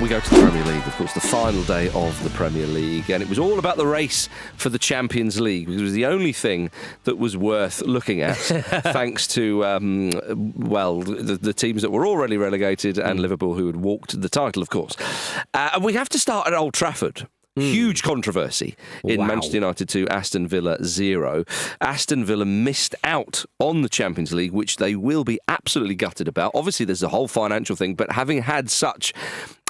We go to the Premier League, of course, the final day of the Premier League, and it was all about the race for the Champions League, because it was the only thing that was worth looking at, thanks to, the teams that were already relegated and Liverpool, who had walked the title, of course. And we have to start at Old Trafford. Huge controversy in Manchester United 2, Aston Villa 0. Aston Villa missed out on the Champions League, which they will be absolutely gutted about. Obviously, there's the whole financial thing, but having had such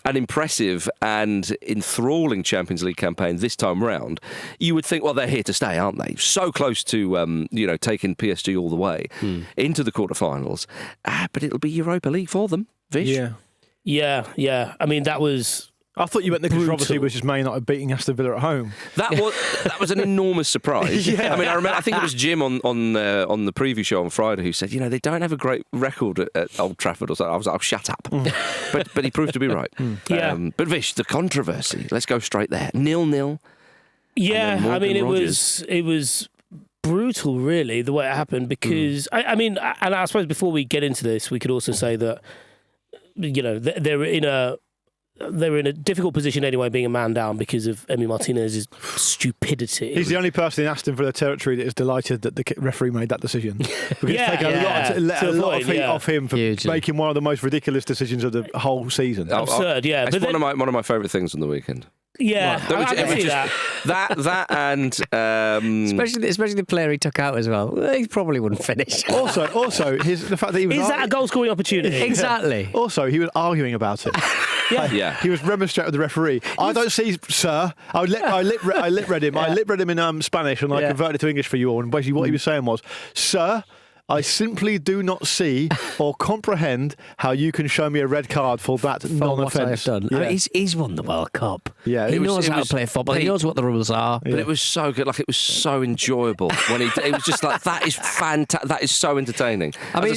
an impressive and enthralling Champions League campaign this time round, you would think, well, they're here to stay, aren't they? So close to, taking PSG all the way into the quarterfinals. But it'll be Europa League for them, Vish. Yeah. I mean, that was... I thought you meant the controversy was just Man United beating Aston Villa at home. That was an enormous surprise. I mean, I think it was Jim on the preview show on Friday who said, they don't have a great record at Old Trafford or something. I was like, oh, shut up. But he proved to be right. But Vish, the controversy. Let's go straight there. 0-0. Yeah, I mean, it was brutal, really, the way it happened. Because I suppose before we get into this, we could also say that they're in a difficult position anyway, being a man down because of Emi Martinez's stupidity. He's the only person in Aston Villa territory that is delighted that the referee made that decision. Because it's taken a lot of heat off him for making one of the most ridiculous decisions of the whole season. Absurd, yeah. It's one of my favourite things on the weekend. Yeah, I can see that and especially the player he took out as well. He probably wouldn't finish. Also, the fact that he was that a goal scoring opportunity? Exactly. Also, he was arguing about it. He was remonstrating with the referee. I don't see, sir. I lip read him. I lip read him in Spanish, and I converted it to English for you all. And basically, what he was saying was, sir, I simply do not see or comprehend how you can show me a red card for that non-offence. I mean, he's won the World Cup. Yeah, he knows how to play football. He knows what the rules are. But it was so good. Like, it was so enjoyable when it was just like, that is fantastic. That is so entertaining. I mean,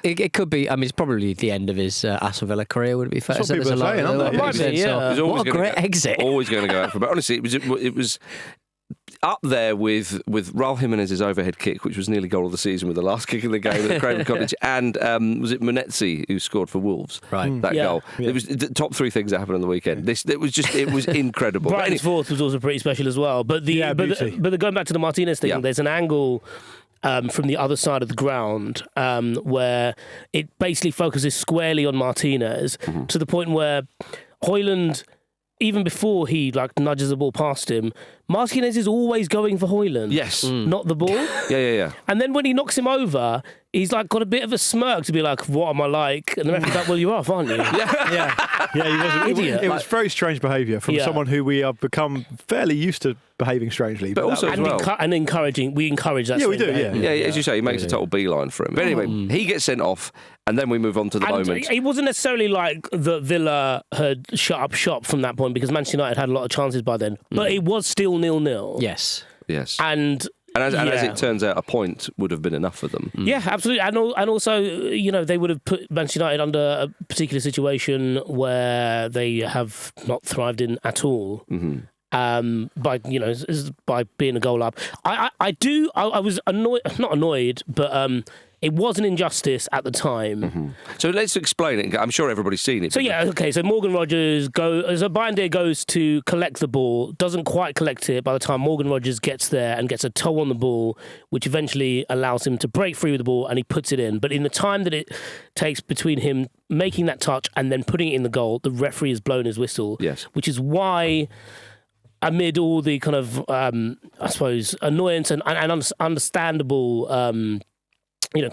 it could be. I mean, it's probably the end of his Aston Villa career. Would it be fair? That's what people are saying, aren't they? What a great exit! Always going to go out for. But honestly, it was up there with Raul Jimenez's overhead kick, which was nearly goal of the season with the last kick of the game at Craven Cottage, and was it Munetsi who scored for Wolves? Right, that goal. Yeah. It was the top three things that happened on the weekend. It was incredible. Brighton's fourth was also pretty special as well. But going back to the Martinez thing, there's an angle from the other side of the ground where it basically focuses squarely on Martinez to the point where Højlund, even before he nudges the ball past him, Martinez is always going for Højlund. Yes. Not the ball. Yeah. And then when he knocks him over, he's got a bit of a smirk to be like, what am I like? And the referee's like, well, you are, aren't you? Yeah, he was an idiot. It was very strange behaviour from someone who we have become fairly used to behaving strangely. But also and encouraging. We encourage that. Yeah, we do. Yeah, as you say, he makes a total beeline for him. But anyway, he gets sent off, and then we move on to the moment. It wasn't necessarily like that Villa had shut up shop from that point, because Manchester United had a lot of chances by then. But it was still 0-0. Yes. And as it turns out, a point would have been enough for them. Yeah, absolutely. And also, they would have put Manchester United under a particular situation where they have not thrived in at all. By being a goal up. I was not annoyed, but it was an injustice at the time. So let's explain it. I'm sure everybody's seen it. So Morgan Rogers Bayern goes to collect the ball, doesn't quite collect it by the time Morgan Rogers gets there and gets a toe on the ball, which eventually allows him to break free with the ball, and he puts it in. But in the time that it takes between him making that touch and then putting it in the goal, the referee has blown his whistle. Yes. Which is why, amid all the kind of, I suppose, annoyance and understandable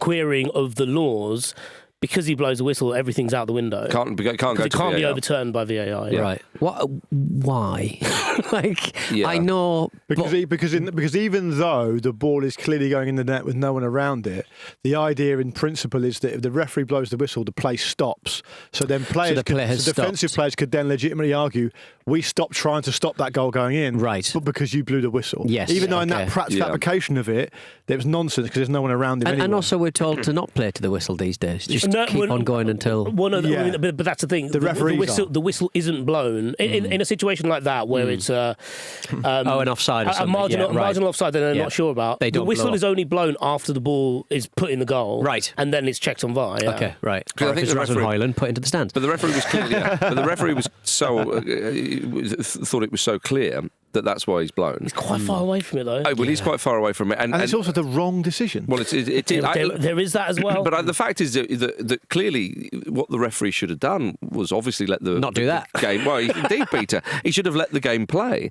querying of the laws, because he blows a whistle, everything's out the window. It can't be overturned by VAR. Yeah. Right. Why? I know because even though the ball is clearly going in the net with no one around it, the idea in principle is that if the referee blows the whistle, the play stops. So then defensive players could then legitimately argue, we stopped trying to stop that goal going in, right? But because you blew the whistle. Yes. Even though in that practical application of it, there was nonsense because there's no one around him anyway. And also we're told to not play to the whistle these days. Just keep on going until. Well, no, but that's the thing. The whistle isn't blown in a situation like that where it's an offside or something. Marginal offside that they're not sure about. The whistle is only blown after the ball is put in the goal, right, and then it's checked on VAR. Yeah. Okay, right. I think Rasmus Højlund put into the stands. But the referee was clear. But the referee was thought it was so clear that's why he's blown. He's quite far away from it, though. Oh, well, he's quite far away from it. And it's also the wrong decision. Well, there is that as well. But the fact is that clearly what the referee should have done was obviously let the game... Well, indeed, Peter. He should have let the game play.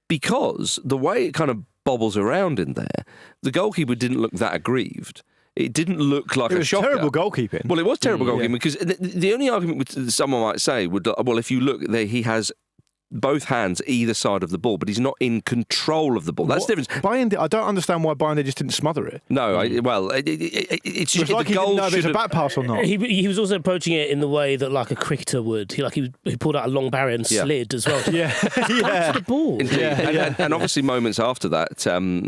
Because the way it kind of bobbles around in there, the goalkeeper didn't look that aggrieved. It didn't look like a shocker. Terrible goalkeeping. Well, it was terrible goalkeeping because the only argument someone might say would, well, if you look there, he has both hands either side of the ball, but he's not in control of the ball. That's the difference. I don't understand why Bayern just didn't smother it. No, it's just like the goal. He didn't know if it's a back pass or not. He was also approaching it in the way that like a cricketer would. He pulled out a long barrier and slid as well. Yeah, to the ball. Indeed. And obviously moments after that, Dallo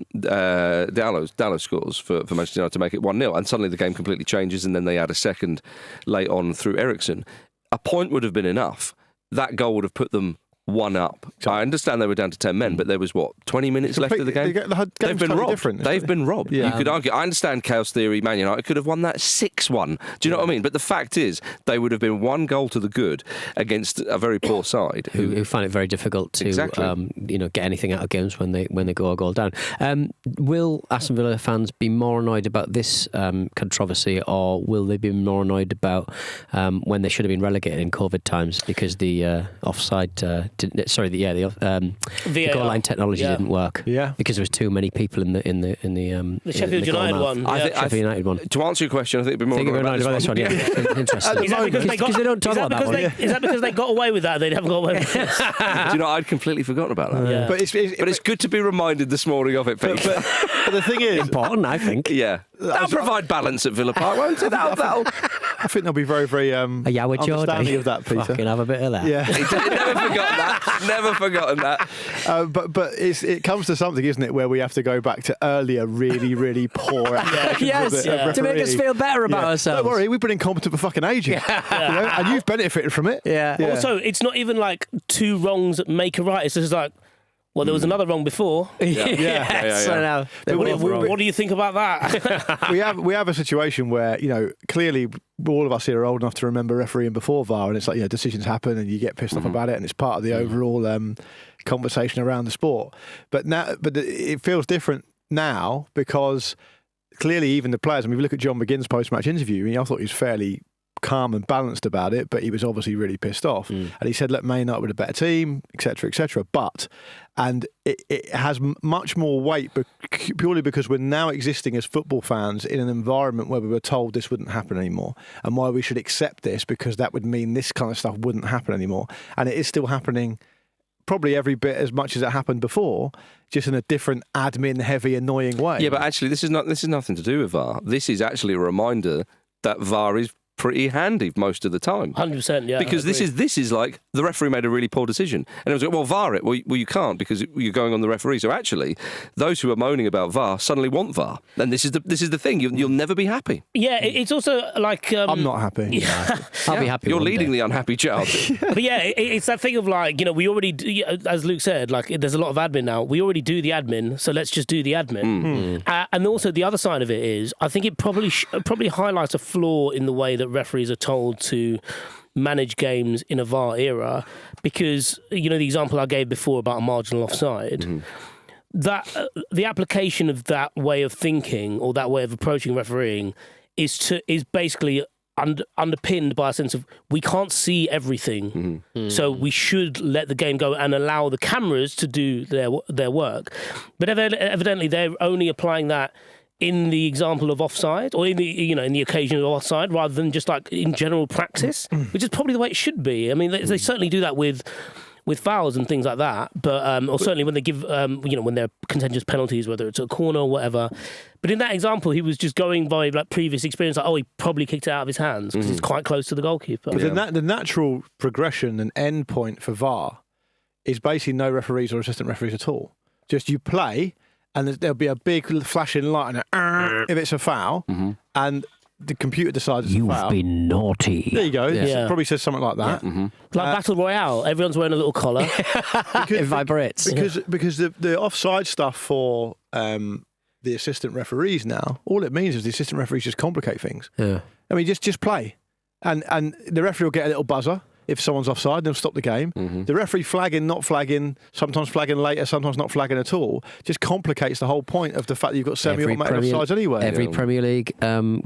scores for Manchester United to make it 1-0, and suddenly the game completely changes, and then they add a second late on through Eriksson. A point would have been enough. That goal would have put them 1 up. I understand they were down to 10 men, but there was 20 minutes left of the game. They've been robbed. They've been robbed. Yeah. You could argue. I understand chaos theory. Man United could have won that 6-1. Do you know what I mean? But the fact is, they would have been 1 goal to the good against a very poor side who find it very difficult to get anything out of games when they go a goal down. Will Aston Villa fans be more annoyed about this controversy, or will they be more annoyed about when they should have been relegated in COVID times because the offside? The goal line technology didn't work. Yeah, because there was too many people in the Sheffield United one. Sheffield United one. To answer your question, I think it'd be more annoyed about this one. Yeah, interesting. Is that because they don't talk about that one? Is that because they got away with that? They haven't got away with it. Do you know? I'd completely forgotten about that. Yeah. But it's good to be reminded this morning of it, Pete. But the thing is, important, I think. Yeah, that'll provide balance at Villa Park, won't it? I think they'll be very, very understanding of that, Peter. Fucking have a bit of that. Yeah, never forgotten that. Never forgotten that. But it comes to something, isn't it, where we have to go back to earlier, really, really poor yes, to make us feel better about ourselves. Don't worry, we've been incompetent for fucking ages, and you've benefited from it. Yeah. Also, it's not even like 2 wrongs that make a right. It's just like, well, there was another wrong before. Yeah. What do you think about that? we have a situation where, clearly all of us here are old enough to remember refereeing before VAR, and it's like, decisions happen and you get pissed off about it, and it's part of the overall conversation around the sport. But it feels different now because clearly even the players, if you look at John McGinn's post-match interview, I thought he was fairly calm and balanced about it, but he was obviously really pissed off. And he said, look, Man United were a better team, etc., etc. And it has much more weight purely because we're now existing as football fans in an environment where we were told this wouldn't happen anymore, and why we should accept this because that would mean this kind of stuff wouldn't happen anymore. And it is still happening probably every bit as much as it happened before, just in a different admin-heavy, annoying way. Yeah, but actually, this is nothing to do with VAR. This is actually a reminder that VAR is pretty handy most of the time. 100%, yeah. Because this is like the referee made a really poor decision, and it was like, well, VAR it. Well, you can't because you're going on the referee. So actually, those who are moaning about VAR suddenly want VAR, and this is the thing. You'll never be happy. Yeah, it's also like I'm not happy. Yeah. I'll be happy. You're leading the unhappy child. But yeah, it's that thing of like, we already do, as Luke said, like there's a lot of admin now. We already do the admin, so let's just do the admin. And also the other side of it is, I think it probably highlights a flaw in the way that referees are told to manage games in a VAR era, because the example I gave before about a marginal offside, that the application of that way of thinking or that way of approaching refereeing is basically underpinned by a sense of we can't see everything, so we should let the game go and allow the cameras to do their work. But evidently they're only applying that in the example of offside, or in the occasion of offside, rather than just like in general practice, which is probably the way it should be. I mean, they certainly do that with fouls and things like that, but or certainly when they give when they're contentious penalties, whether it's a corner or whatever. But in that example, he was just going by like previous experience, like, he probably kicked it out of his hands because it's quite close to the goalkeeper. But the natural progression and end point for VAR is basically no referees or assistant referees at all. Just you play, and there'll be a big flashing light and if it's a foul, and the computer decides it's a You've foul. been naughty. There you go. Yeah. It probably says something like that. Yeah. Mm-hmm. Like Battle Royale, everyone's wearing a little collar. It vibrates. Because the offside stuff for the assistant referees now, all it means is the assistant referees just complicate things. Yeah. I mean, just play. And the referee will get a little buzzer if someone's offside, they'll stop the game. Mm-hmm. The referee flagging, not flagging, sometimes flagging later, sometimes not flagging at all, just complicates the whole point of the fact that you've got semi-automatic offsides anyway. Every Premier League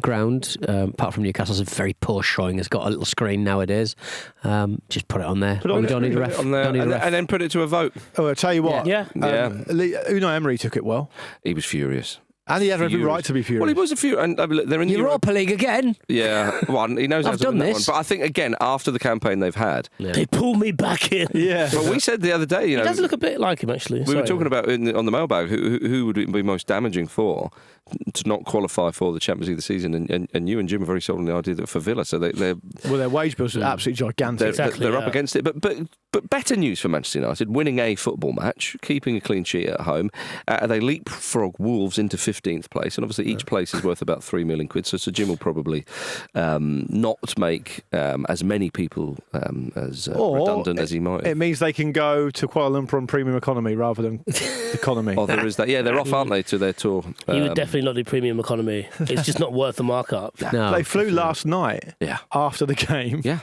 ground, apart from Newcastle's, a very poor showing. It's got a little screen nowadays. Just put it on there. We don't need a ref. And then put it to a vote. Oh, I'll tell you what. Yeah. Unai Emery took it well. He was furious. And he had every right to be furious. Well, he was a few. And they're in the Europa League again. Yeah, one. He knows how to done win that this. one. But I think again, after the campaign they've had, They pulled me back in. Yeah. But we said the other day, He does look a bit like him, actually. we were talking about on the mailbag who would it be most damaging for to not qualify for the Champions League this season, and you and Jim are very sold on the idea that for Villa, so their wage bills are absolutely gigantic. They're up against it. But better news for Manchester United: winning a football match, keeping a clean sheet at home. They leapfrog Wolves into 15th place, and obviously each place is worth about £3 million. So Jim will probably not make as many people as redundant as he might have. It means they can go to Kuala Lumpur on premium economy rather than economy. Oh, there is that. Yeah, they're off, aren't they, to their tour? He would definitely not do premium economy. It's just not worth the markup. No, They flew last night after the game. Yeah.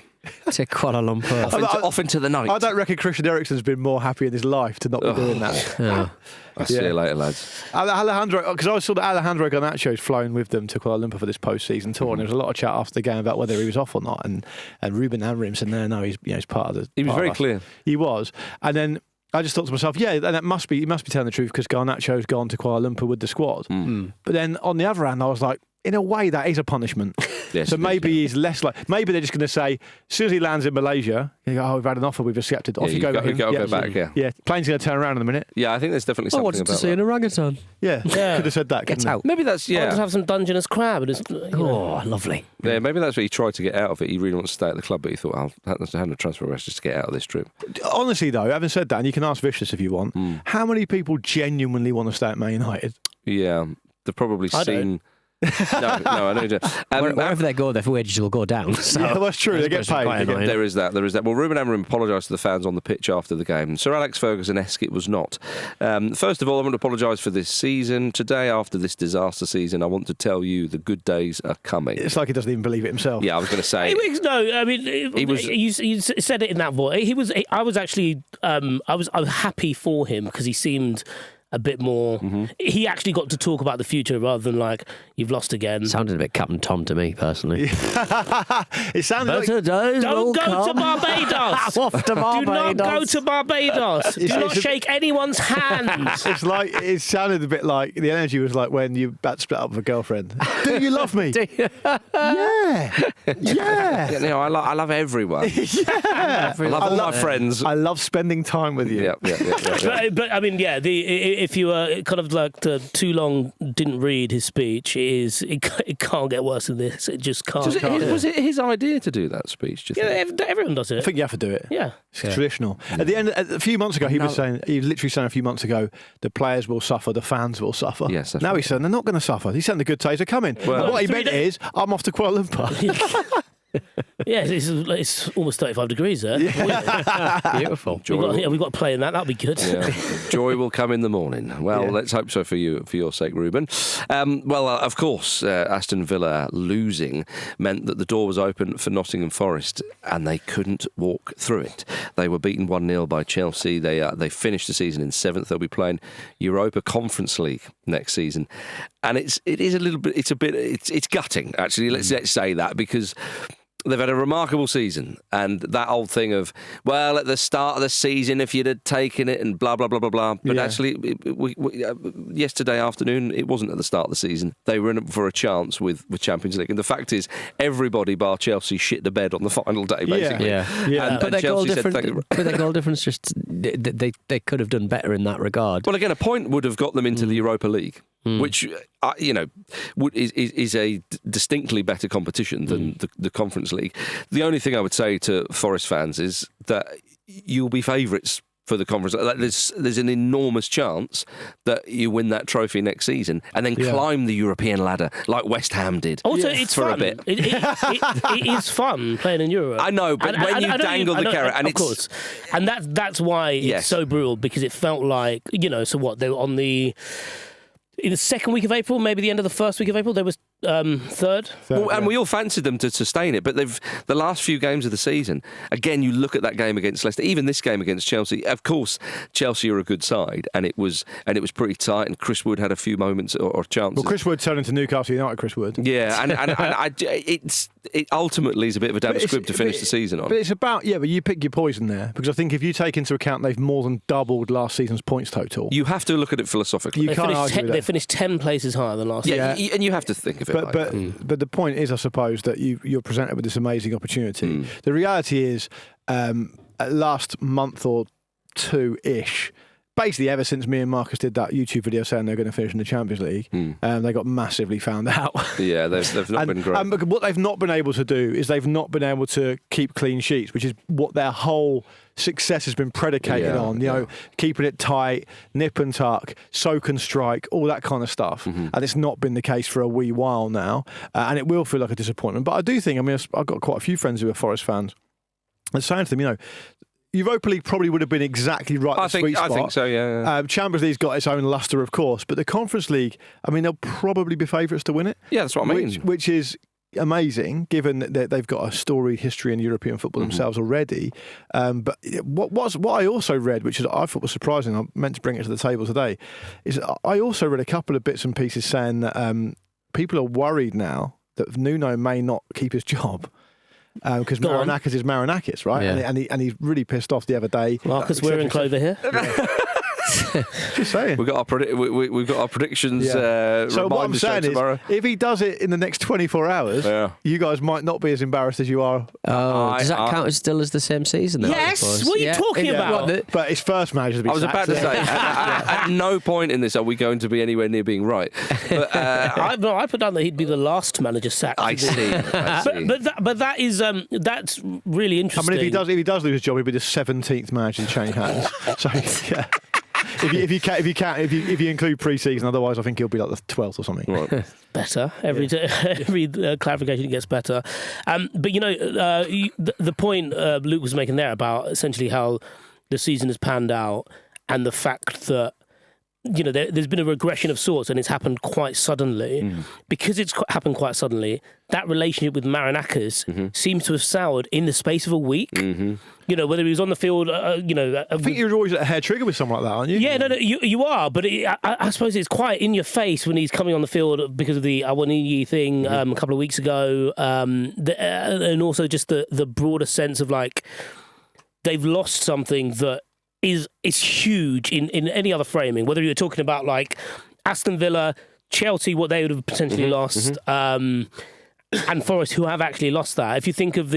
to Kuala Lumpur. Off into the night. I don't reckon Christian Eriksen's been more happy in his life to not be doing that. Yeah. I'll see you later, lads. Alejandro, because I saw that Alejandro Garnacho's flown with them to Kuala Lumpur for this post-season tour, and there was a lot of chat after the game about whether he was off or not. And Ruben Amorim said, no, he's part of the. He was very clear. He was, and then I just thought to myself, and that must be he must be telling the truth because Garnacho's gone to Kuala Lumpur with the squad. But then on the other hand, I was like, in a way, that is a punishment. Yes, so maybe he's less like. Maybe they're just going to say, as soon as he lands in Malaysia, you go, we've had an offer, we've accepted. Off you go. Go back. Yeah, plane's going to turn around in a minute. Yeah, I think there's definitely I something wanted about to see that. an orangutan. Yeah, could have said that. Get out. Maybe that's Just have some Dungeness crab. And Oh, lovely. Yeah, maybe that's what he tried to get out of it. He really wants to stay at the club, but he thought, I'll have a transfer request just to get out of this trip. Honestly, though, having said that, and you can ask Vish this if you want, how many people genuinely want to stay at Man United? Yeah, they've probably seen. No, I know you don't. Wherever they go, their wages will go down. So. Yeah, that's true. They get paid. There is that. Well, Ruben Amorim apologised to the fans on the pitch after the game. Sir Alex Ferguson-esque it was not. First of all, I want to apologise for this season. Today, after this disaster season, I want to tell you the good days are coming. It's like he doesn't even believe it himself. Yeah, I was going to say. No, I mean, you said it in that voice. I was actually, I was happy for him because he seemed a bit more. He actually got to talk about the future rather than like, you've lost again. Sounded a bit Captain Tom to me, personally. It sounded like... Don't go to Barbados. Off to Barbados. Do not go to Barbados. Do not shake anyone's hands. It's like, it sounded a bit like, the energy was like when you about to split up with a girlfriend. Do you love me? Yeah. I love everyone. Yeah. I love all my friends. I love spending time with you. Yeah. But I mean, if you kind of like too long didn't read his speech, it can't get worse than this. It just can't. Was it his idea to do that speech? Do you think? Everyone does it. I think you have to do it. Yeah. It's traditional. At the end, a few months ago, he was literally saying a few months ago, the players will suffer, the fans will suffer. Yes, that's now right. he's saying they're not going to suffer. He's saying the good days are coming. Well, what he meant is, I'm off to Kuala Lumpur. Yeah, it's almost 35 degrees there. Beautiful. We've got to play in that. That'll be good. Yeah. Joy will come in the morning. Well, let's hope so for your sake, Ruben. Of course, Aston Villa losing meant that the door was open for Nottingham Forest, and they couldn't walk through it. They were beaten 1-0 by Chelsea. They finished the season in 7th. They'll be playing Europa Conference League next season, and it's gutting actually. Let's say that because they've had a remarkable season, and that old thing of, well, at the start of the season, if you'd have taken it and blah, blah, blah, blah, blah. But actually, yesterday afternoon, it wasn't at the start of the season. They were in for a chance with Champions League. And the fact is, everybody bar Chelsea shit the bed on the final day, basically. Yeah. But their goal difference just, they could have done better in that regard. Well, again, a point would have got them into the Europa League. Which is a distinctly better competition than the Conference League. The only thing I would say to Forest fans is that you'll be favourites for the conference. There's an enormous chance that you win that trophy next season and then climb the European ladder like West Ham did. Also, it's for fun. A bit. It is fun playing in Europe. I know, but when you dangle the carrot, and of course, and that's why it's so brutal, because it felt like, so what, they were in the second week of April, maybe the end of the first week of April, they was third. Well, and we all fancied them to sustain it, but the last few games of the season, again, you look at that game against Leicester, even this game against Chelsea. Of course, Chelsea are a good side, and it was pretty tight. And Chris Wood had a few moments or chances. Well, Chris Wood turned into Newcastle United. Chris Wood. Yeah, and it ultimately is a bit of a damn squib to finish the season on. But it's about but you pick your poison there, because I think if you take into account they've more than doubled last season's points total, you have to look at it philosophically. They finished 10 places higher than last season. Yeah, and you have to think of it. But the point is, I suppose, that you're presented with this amazing opportunity. The reality is, last month or two-ish, basically ever since me and Marcus did that YouTube video saying they're going to finish in the Champions League, they got massively found out. Yeah, they've not been great. But what they've not been able to do is they've not been able to keep clean sheets, which is what their whole success has been predicated on. You know, keeping it tight, nip and tuck, soak and strike, all that kind of stuff. And it's not been the case for a wee while now, and it will feel like a disappointment. But I do think, I've got quite a few friends who are Forest fans. I'm saying to them, Europa League probably would have been exactly right. I think so. Yeah. Champions League's got its own lustre, of course, but the Conference League, they'll probably be favourites to win it. Yeah, that's what I mean. Which is amazing, given that they've got a storied history in European football themselves already. But what I also read, which I thought was surprising, I meant to bring it to the table today, is I also read a couple of bits and pieces saying that people are worried now that Nuno may not keep his job. Because Marinakis is Marinakis, right? Yeah. And he's really pissed off the other day. Marcus, we're in Clover here. Just saying. We've got our predictions. So what I'm saying is, if he does it in the next 24 hours, you guys might not be as embarrassed as you are. Does that count as still as the same season? Yes. What are you talking about? But his first match has been. I was about to say, at no point in this are we going to be anywhere near being right. But I put down that he'd be the last manager sacked. I see. But that is that's really interesting. If he does lose his job, he'll be the 17th manager to change hands. So yeah. If you include pre-season, otherwise I think he'll be like the 12th or something. Right. Better every clarification gets better. But the point Luke was making there about essentially how the season has panned out, and the fact that there's been a regression of sorts, and it's happened quite suddenly. Because it's happened quite suddenly, that relationship with Marinakis seems to have soured in the space of a week. Whether he was on the field, I think you're always at a hair trigger with someone like that, aren't you? Yeah, no, you are, but I suppose it's quite in your face when he's coming on the field because of the Awoniyi thing a couple of weeks ago, and also just the broader sense of like they've lost something that is huge in any other framing, whether you're talking about like Aston Villa, Chelsea, what they would have potentially lost, and Forest, who have actually lost that. If you think of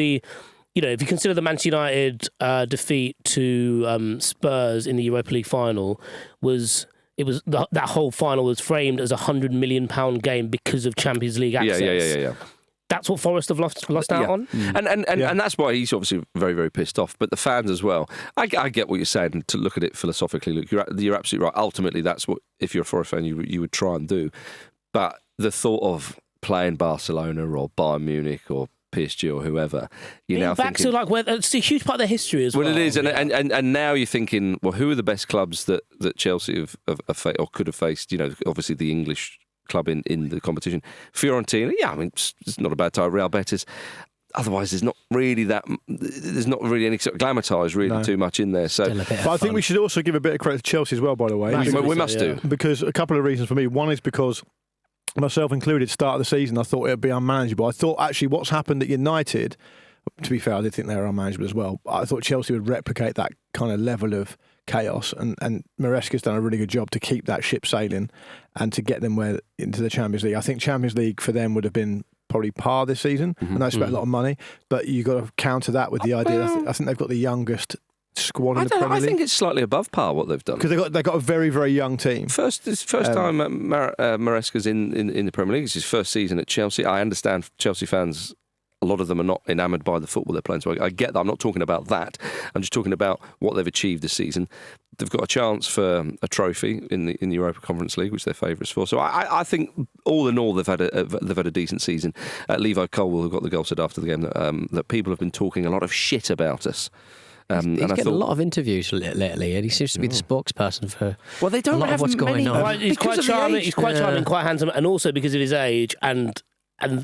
if you consider the Manchester United defeat to Spurs in the Europa League final, that whole final was framed as £100 million game because of Champions League access. Yeah. That's what Forest have lost out on. And that's why he's obviously very, very pissed off. But the fans as well. I get what you're saying, to look at it philosophically, Luke. You're absolutely right. Ultimately, that's what, if you're a Forest fan, you would try and do. But the thought of playing Barcelona or Bayern Munich or PSG or whoever, back to like where it's a huge part of their history as well. Well, it is, and now you're thinking, well, who are the best clubs that Chelsea have or could have faced? Obviously the English club in the competition. Fiorentina, it's not a bad tie. Real Betis. Otherwise, there's not really any sort of glamorised too much in there. So, but I think we should also give a bit of credit to Chelsea as well, by the way. We must do. Because a couple of reasons for me. One is because, myself included, start of the season, I thought it would be unmanageable. I thought actually what's happened at United, to be fair, I did think they were unmanageable as well. I thought Chelsea would replicate that kind of level of chaos, and Maresca's done a really good job to keep that ship sailing and to get them into the Champions League. I think Champions League for them would have been probably par this season, and they spent a lot of money, but you've got to counter that with the idea. I think they've got the youngest squad in the Premier League. I think it's slightly above par what they've done, because they've got a very, very young team. First time Maresca's in the Premier League. It's his first season at Chelsea. I understand Chelsea fans a lot of them are not enamoured by the football they're playing. So I get that. I'm not talking about that. I'm just talking about what they've achieved this season. They've got a chance for a trophy in the Europa Conference League, which they're favourites for. So I think all in all they've had a decent season. Levi Colwill, who got the goal, said after the game that people have been talking a lot of shit about us. He's getting a lot of interviews lately, and he seems to be the spokesperson for. Well, they don't have what's going on. He's quite charming. He's quite charming, quite handsome, and also because of his age and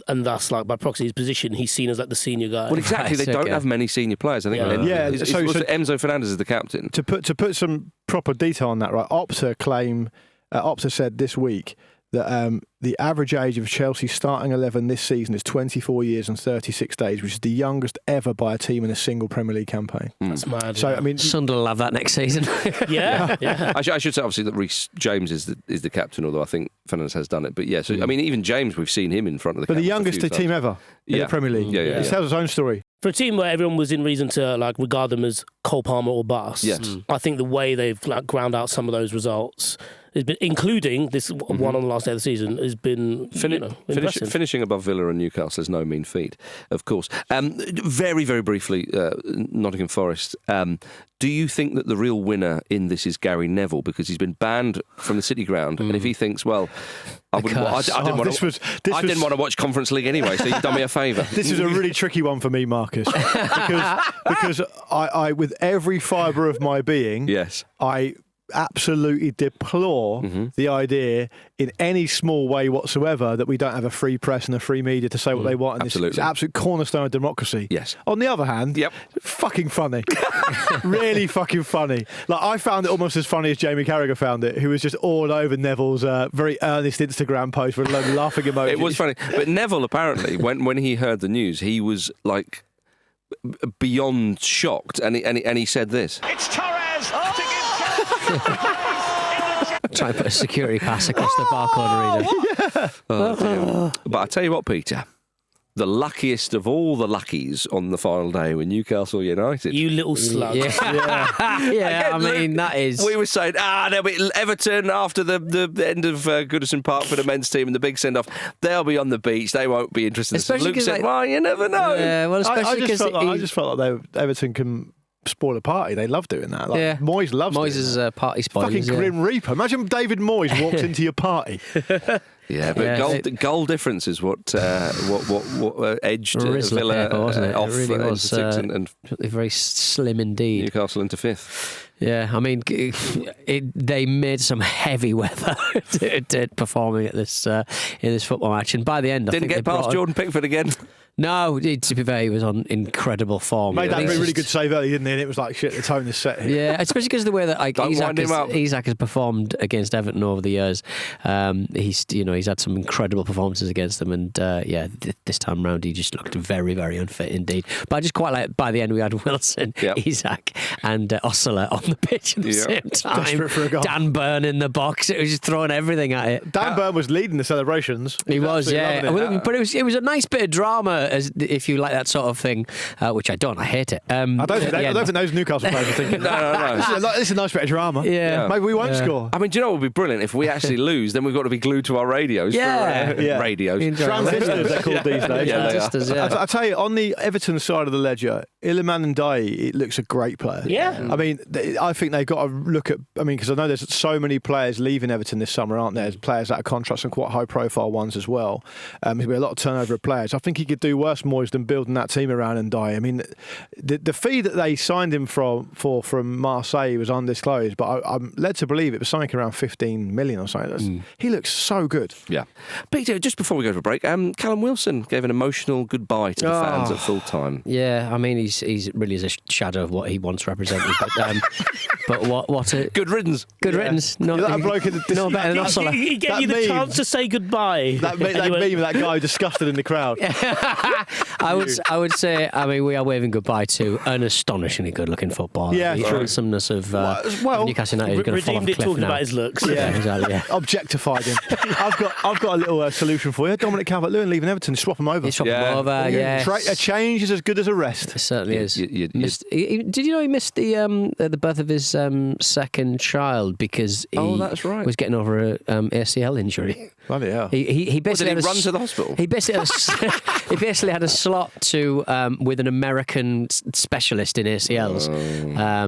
thus, like by proxy, his position, he's seen as like the senior guy. Well, exactly. They don't have many senior players. I think. So Enzo Fernandez is the captain. To put some proper detail on that, right? Opta said this week that the average age of Chelsea's starting 11 this season is 24 years and 36 days, which is the youngest ever by a team in a single Premier League campaign. That's mad. So, I mean, Sunderland will have that next season. yeah. I should say, obviously, that Reece James is the captain, although I think Fernandes has done it. But yeah, so I mean, even James, we've seen him in front of the. But the youngest team ever in the Premier League. Yeah. He tells his own story. For a team where everyone was in reason to like regard them as Cole Palmer or bust, I think the way they've like ground out some of those results, has been, including this one on the last day of the season, has been finishing above Villa and Newcastle is no mean feat, of course. Very, very briefly, Nottingham Forest. Do you think that the real winner in this is Gary Neville because he's been banned from the City Ground, and if he thinks, well, I didn't want to watch Conference League anyway, so you've done me a favour. This is a really tricky one for me, Marcus, because I with every fibre of my being, I absolutely deplore the idea in any small way whatsoever that we don't have a free press and a free media to say what they want. And it's an absolute cornerstone of democracy. Yes. On the other hand, fucking funny. Really fucking funny. Like, I found it almost as funny as Jamie Carragher found it, who was just all over Neville's very earnest Instagram post with a load of laughing emojis. It was funny. But Neville, apparently, when he heard the news, he was like beyond shocked, and he said this. It's Torres to give Try to put a security pass across the barcode reader. But I tell you what, Peter, the luckiest of all the luckies on the final day were Newcastle United. You little slug. Yeah. Again, I mean, that is. We were saying, there'll be Everton after the end of Goodison Park for the men's team and the big send off. They'll be on the beach. They won't be interested. Especially Luke said, well, you never know. Yeah, well, especially because I just felt like Everton can spoil a party. They love doing that. Moyes loves Moyes is a party spoiler. Fucking Grim Reaper. Imagine David Moyes walks into your party. Yeah, but goal difference is what edged Villa off really was, sixth and very slim indeed. Newcastle into fifth. Yeah, I mean, they made some heavy weather performing at this in this football match, and by the end, didn't get past Jordan Pickford again. No, to be fair, he was on incredible form. Made that really good save early, didn't he? And it was like, shit, the tone is set here. Yeah, especially because of the way that Isak has performed against Everton over the years. He's had some incredible performances against them, and this time round he just looked very, very unfit indeed. But I just quite like, by the end we had Wilson, Isak and Osler on the pitch at the same time. Desperate for a goal. Dan Burn in the box. It was just throwing everything at it. Dan Burn was leading the celebrations. He was, yeah. But it was a nice bit of drama, as if you like that sort of thing, which I don't. I hate it. I don't think those Newcastle players are thinking, no. This is a nice bit of drama. Yeah. Maybe we won't score. I mean, do you know what would be brilliant? If we actually lose, then we've got to be glued to our radios. Radios. Transistors, they're called these days. Transistors, I tell you, on the Everton side of the ledger, Iliman Ndiaye, it looks a great player. Yeah. I mean, I think they've got to look at, because I know there's so many players leaving Everton this summer, aren't there? There's players out of contracts and quite high-profile ones as well. There'll be a lot of turnover of players. I think he could do worse, Moyes, than building that team around Ndiaye. I mean, the fee that they signed him from Marseille was undisclosed, but I'm led to believe it was something around 15 million or something. He looks so good. Yeah. Peter, just before we go for a break, Callum Wilson gave an emotional goodbye to the fans at full time. Yeah, I mean, he's really is a shadow of what he once represented. But what a good riddance. Good riddance. No better than Osler. He gave you the chance to say goodbye. That meme, that guy disgusted in the crowd. I would say, we are waving goodbye to an astonishingly good-looking footballer. Yeah, the handsomeness of Newcastle United is going to fall off a cliff talking now. about his looks. Yeah, exactly. Yeah. Objectified him. I've got a little solution for you. Dominic Calvert-Lewin leaving Everton, swap him over. Swap him over. Yeah. A change is as good as a rest. It certainly is. Did you know he missed the birth of his second child because he that's right. was getting over a ACL injury? Bloody hell. He basically did he run to the hospital? He basically basically had a slot to with an American specialist in ACLs.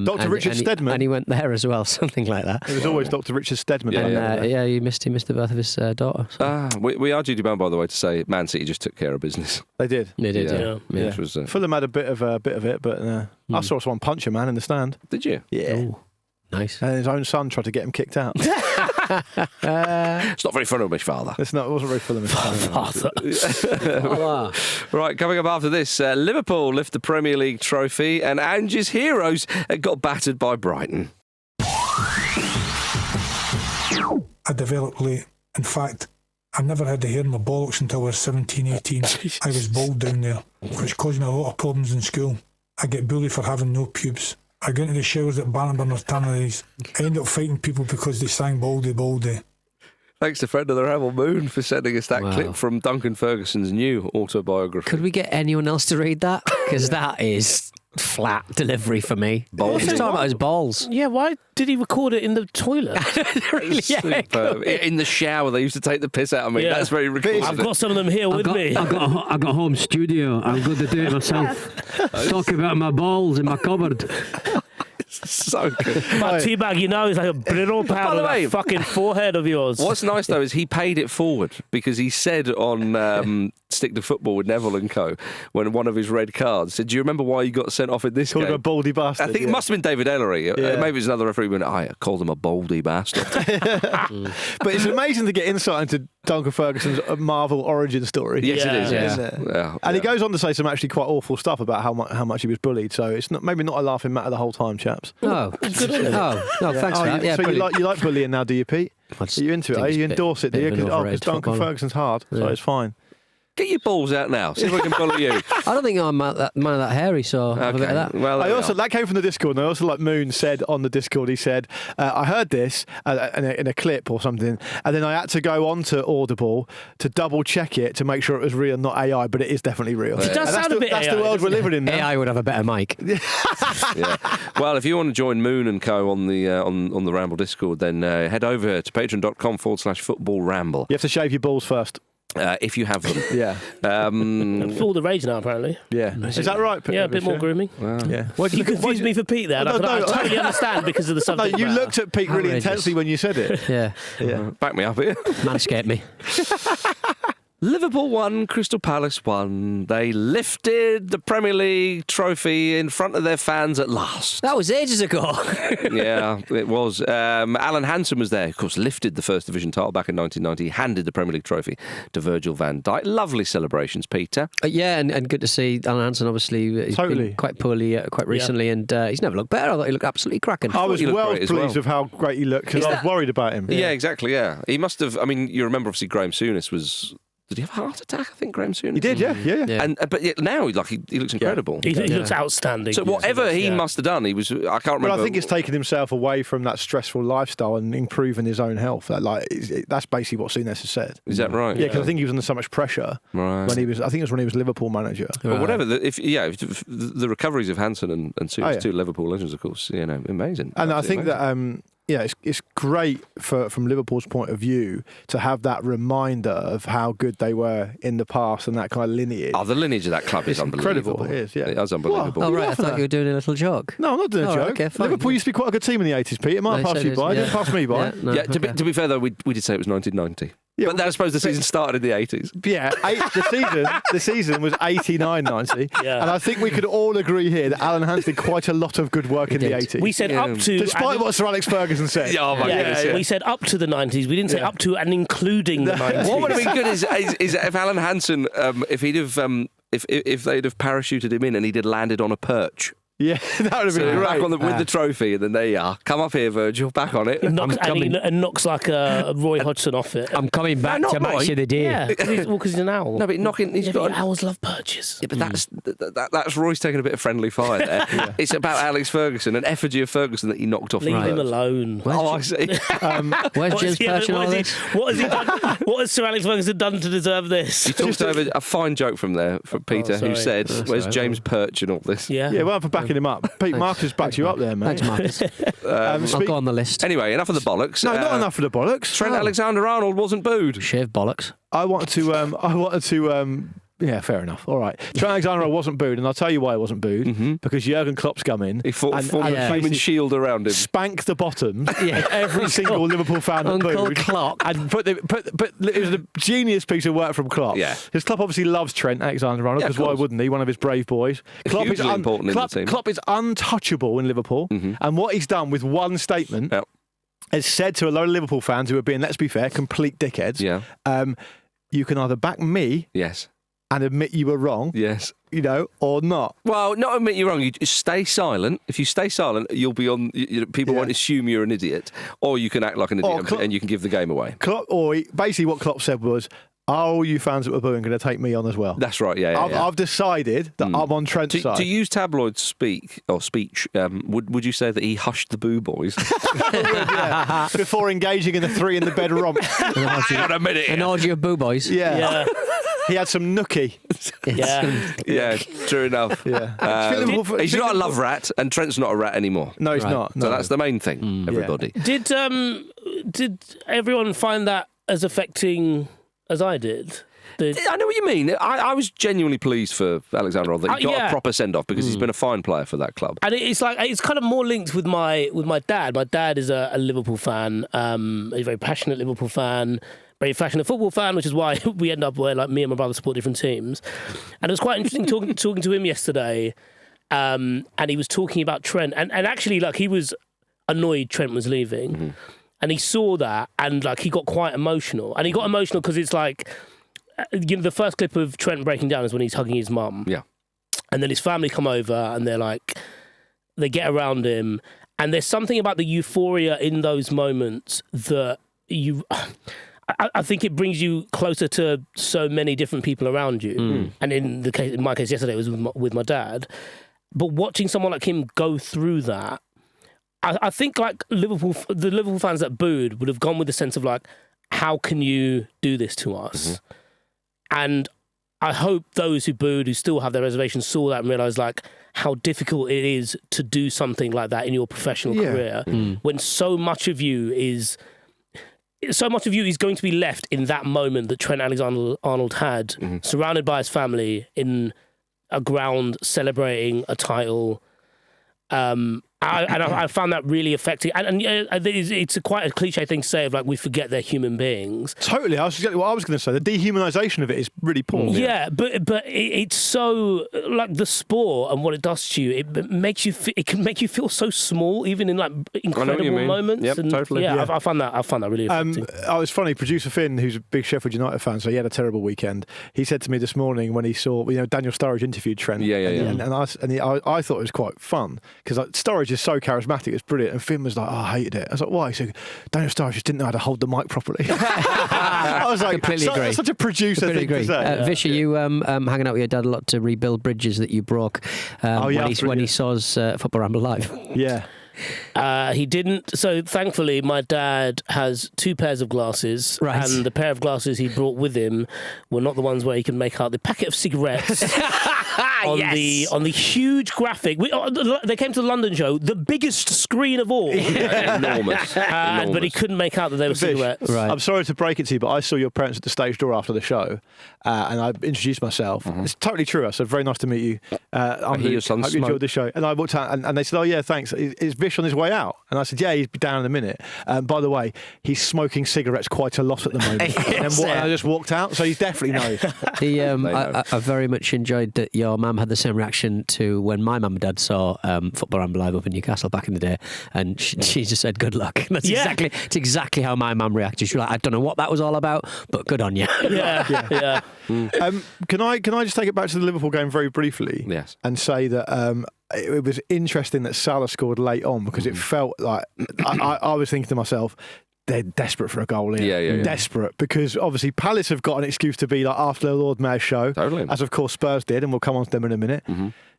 Dr. Richard Steadman. And he went there as well, something like that. It was always Dr. Richard Steadman. He missed the birth of his daughter. So. We are duty bound, by the way, to say Man City just took care of business. They did. They did, yeah. Which was, Fulham had a bit of it, but I saw someone punch a man in the stand. Did you? Yeah. Ooh, nice. And his own son tried to get him kicked out. It's not very Fulhamish, father. It wasn't very Fulhamish. Father. Right, coming up after this, Liverpool lift the Premier League trophy, and Angie's heroes got battered by Brighton. I developed late. In fact, I never had the hair in my bollocks until I was 17, 18. I was bald down there, which caused me a lot of problems in school. I get bullied for having no pubes. I got into the showers at Bannerburn or Tanneries. I ended up fighting people because they sang Baldy Baldy. Thanks to friend of the Ramble Moon for sending us that clip from Duncan Ferguson's new autobiography. Could we get anyone else to read that? Because that is flat delivery for me. He's talking about his balls. Yeah, why did he record it in the toilet? Really? Superb. In the shower, they used to take the piss out of me. Yeah. That's very recorded. I've got some of them here with me. I got a home studio. I'm going to do it myself. Talk about my balls in my cupboard. So good. My teabag, is like a brittle powder on that fucking forehead of yours. What's nice, though, is he paid it forward because he said on Stick to Football with Neville and Co. when one of his red cards said, do you remember why you got sent off in this Called game? him a baldy bastard. I think it must have been David Ellery. Maybe it was another referee who went, I called him a baldy bastard. But it's amazing to get insight into Duncan Ferguson's Marvel origin story. Yes, it is. Yeah. And he goes on to say some actually quite awful stuff about how much he was bullied. So it's maybe not a laughing matter the whole time, chaps. No, thanks for that. Yeah, so you like bullying now, do you, Pete? Are you into it? think it's You a endorse it, do you? Because Duncan Ferguson's hard, so it's fine. Get your balls out now. See if we can bully you. I don't think I'm man of that hairy, so have a bit of that. Well, that came from the Discord, and I also Moon said on the Discord, he said, I heard this in a clip or something, and then I had to go on to Audible to double check it to make sure it was real, not AI, but it is definitely real. It does sound a bit That's AI, the world we're living in now. AI would have a better mic. Yeah. Well, if you want to join Moon and Co on the on the Ramble Discord, then head over to patreon.com/football ramble. You have to shave your balls first. If you have them. Yeah. It's all the rage now, apparently. Yeah. Is that right? Yeah, a bit more grooming. Wow. Yeah. You confused me for Pete there. I totally understand because of the subject No, you matter. looked at Pete really intensely when you said it. Yeah. Back me up here. Manscaped me. Liverpool won, Crystal Palace won. They lifted the Premier League trophy in front of their fans at last. That was ages ago. Yeah, it was. Alan Hansen was there, of course, lifted the First Division title back in 1990, handed the Premier League trophy to Virgil van Dijk. Lovely celebrations, Peter. Yeah, and good to see Alan Hansen, obviously. He's been quite poorly quite recently, and he's never looked better. I thought he looked absolutely cracking. I was well pleased with how great he looked, because I was worried about him. Yeah, exactly, yeah. He must have, you remember, obviously, Graham Souness was... Did he have a heart attack? I think Graham Souness. He did, yeah. But now he looks incredible. He looks outstanding. So whatever he must have done, I can't remember. But I think it's taken himself away from that stressful lifestyle and improving his own health. That's basically what Souness has said. Is that right? Yeah, because I think he was under so much pressure when he was. I think it was when he was Liverpool manager. But whatever. If the recoveries of Hansen and Souness, two Liverpool legends, of course, amazing. And I think that. It's great from Liverpool's point of view to have that reminder of how good they were in the past and that kind of lineage. Oh, the lineage of that club is unbelievable. Incredible, it is, yeah. It is unbelievable. What? Oh, right, I thought you were doing a little joke. No, I'm not doing a joke. Right, okay, fine. Liverpool used to be quite a good team in the 80s, Pete. It might have passed you by. It didn't pass me by. To be fair, though, we did say it was 1990. Yeah, but then I suppose the season started in the 80s. Yeah, the season was 89-90. Yeah. And I think we could all agree here that Alan Hansen did quite a lot of good work in the 80s. We said up to... Despite what Sir Alex Ferguson said. Oh my goodness, we said up to the 90s. We didn't say up to and including the 90s. What would have been good is if Alan Hansen, if they'd have parachuted him in and he'd have landed on a perch. Yeah, that would have been great. Back with the trophy, and then there you are. Come up here, Virgil, back on it. And knocks like a Roy Hodgson off it. I'm coming back to match of the day. Yeah, because he's an owl. No, but owls love perches. Yeah, but that's Roy's taking a bit of friendly fire there. Yeah. It's about Alex Ferguson, an effigy of Ferguson that he knocked off. Leave him alone. I see. Where's James Perch and all this? What has he done? What has Sir Alex Ferguson done to deserve this? You talked over a fine joke from Peter, who said, "Where's James Perch and all this?" Yeah, well, for backing him up. Pete Marcus backed you up there, mate. Thanks, Marcus. I'll go on the list. Anyway, enough of the bollocks. No, not enough of the bollocks. Trent Alexander-Arnold wasn't booed. Shave bollocks. I wanted to Yeah, fair enough. All right. Trent Alexander-Arnold wasn't booed, and I'll tell you why he wasn't booed. Because Jürgen Klopp's come in. He formed a human shield around him. Spanked the bottom of every single Liverpool fan that booed. Klopp. And it was a genius piece of work from Klopp. Yeah. Because Klopp obviously loves Trent Alexander-Arnold, because why wouldn't he? One of his brave boys. Klopp Hugely important in the team. Klopp is untouchable in Liverpool. And what he's done with one statement has said to a load of Liverpool fans who are being, let's be fair, complete dickheads. Yeah. You can either back me and admit you were wrong, or not. Well, not admit you're wrong. You just stay silent. If you stay silent, you'll be on. People won't assume you're an idiot, or you can act like an idiot and you can give the game away. Basically, what Klopp said was, are all you fans that were booing going to take me on as well? That's right. I've decided that I'm on Trent's side. To use tabloid speech, would you say that he hushed the boo boys before engaging in the 3 in the bed romp? Hang on a minute. An orgy of boo boys. Yeah. He had some nookie. Yeah, true enough. Yeah. He's not a love rat, and Trent's not a rat anymore. No, he's not. No. So that's the main thing, everybody. Did everyone find that as affecting as I did? I know what you mean. I was genuinely pleased for Alexander-Arnold that he got a proper send-off because he's been a fine player for that club. And it's kind of more linked with my dad. My dad is a Liverpool fan, a very passionate Liverpool fan, very passionate football fan, which is why we end up where me and my brother support different teams. And it was quite interesting talking to him yesterday, and he was talking about Trent, and actually he was annoyed Trent was leaving, and he saw that, and he got quite emotional, and he got emotional because it's the first clip of Trent breaking down is when he's hugging his mum. Yeah. And then his family come over and they get around him. And there's something about the euphoria in those moments that I think it brings you closer to so many different people around you. And in my case yesterday, it was with my dad. But watching someone like him go through that, I think the Liverpool fans that booed would have gone with the sense of how can you do this to us? And I hope those who booed, who still have their reservations, saw that and realised how difficult it is to do something like that in your professional career when so much of you is going to be left in that moment that Trent Alexander-Arnold had, surrounded by his family in a ground celebrating a title. I found that really affecting, and it's quite a cliche thing to say of we forget they're human beings. Totally, that's exactly what I was going to say. The dehumanisation of it is really poor. Yeah, but it's so the sport and what it does to you. It can make you feel so small, even in incredible moments. Yep, and totally. I found that really affecting. It's funny. Producer Finn, who's a big Sheffield United fan, so he had a terrible weekend. He said to me this morning when he saw Daniel Sturridge interviewed Trent. And I thought it was quite fun because Sturridge is so charismatic, it's brilliant. And Finn was I hated it. I was like, why? He said, Daniel Sturridge just didn't know how to hold the mic properly. I was like, completely agree. Such a producer thing to say. Vish, are you hanging out with your dad a lot to rebuild bridges that you broke when he saw us Football Ramble live? Yeah. He didn't. So thankfully, my dad has 2 pairs of glasses, and the pair of glasses he brought with him were not the ones where he can make out the packet of cigarettes on the huge graphic. They came to the London show, the biggest screen of all, enormous. But he couldn't make out that they were cigarettes. Right. I'm sorry to break it to you, but I saw your parents at the stage door after the show, and I introduced myself. It's totally true. I said, "Very nice to meet you. I hope you enjoyed the show." And I walked out, and they said, "Oh yeah, thanks. Is Vish on his way out?" And I said, "Yeah, he's down in a minute." By the way, he's smoking cigarettes quite a lot at the moment. And I just walked out, so he definitely knows. I very much enjoyed that your mum had the same reaction to when my mum and dad saw Football Ramble live up in Newcastle back in the day, and she just said, "Good luck." That's exactly how my mum reacted. She was like, "I don't know what that was all about, but good on you." Yeah. Can I just take it back to the Liverpool game very briefly? Yes. And say that it was interesting that Salah scored late on because it felt like I was thinking to myself, they're desperate for a goal here. Yeah. Desperate, because obviously Palace have got an excuse to be after the Lord Mayor's show, as of course Spurs did, and we'll come on to them in a minute.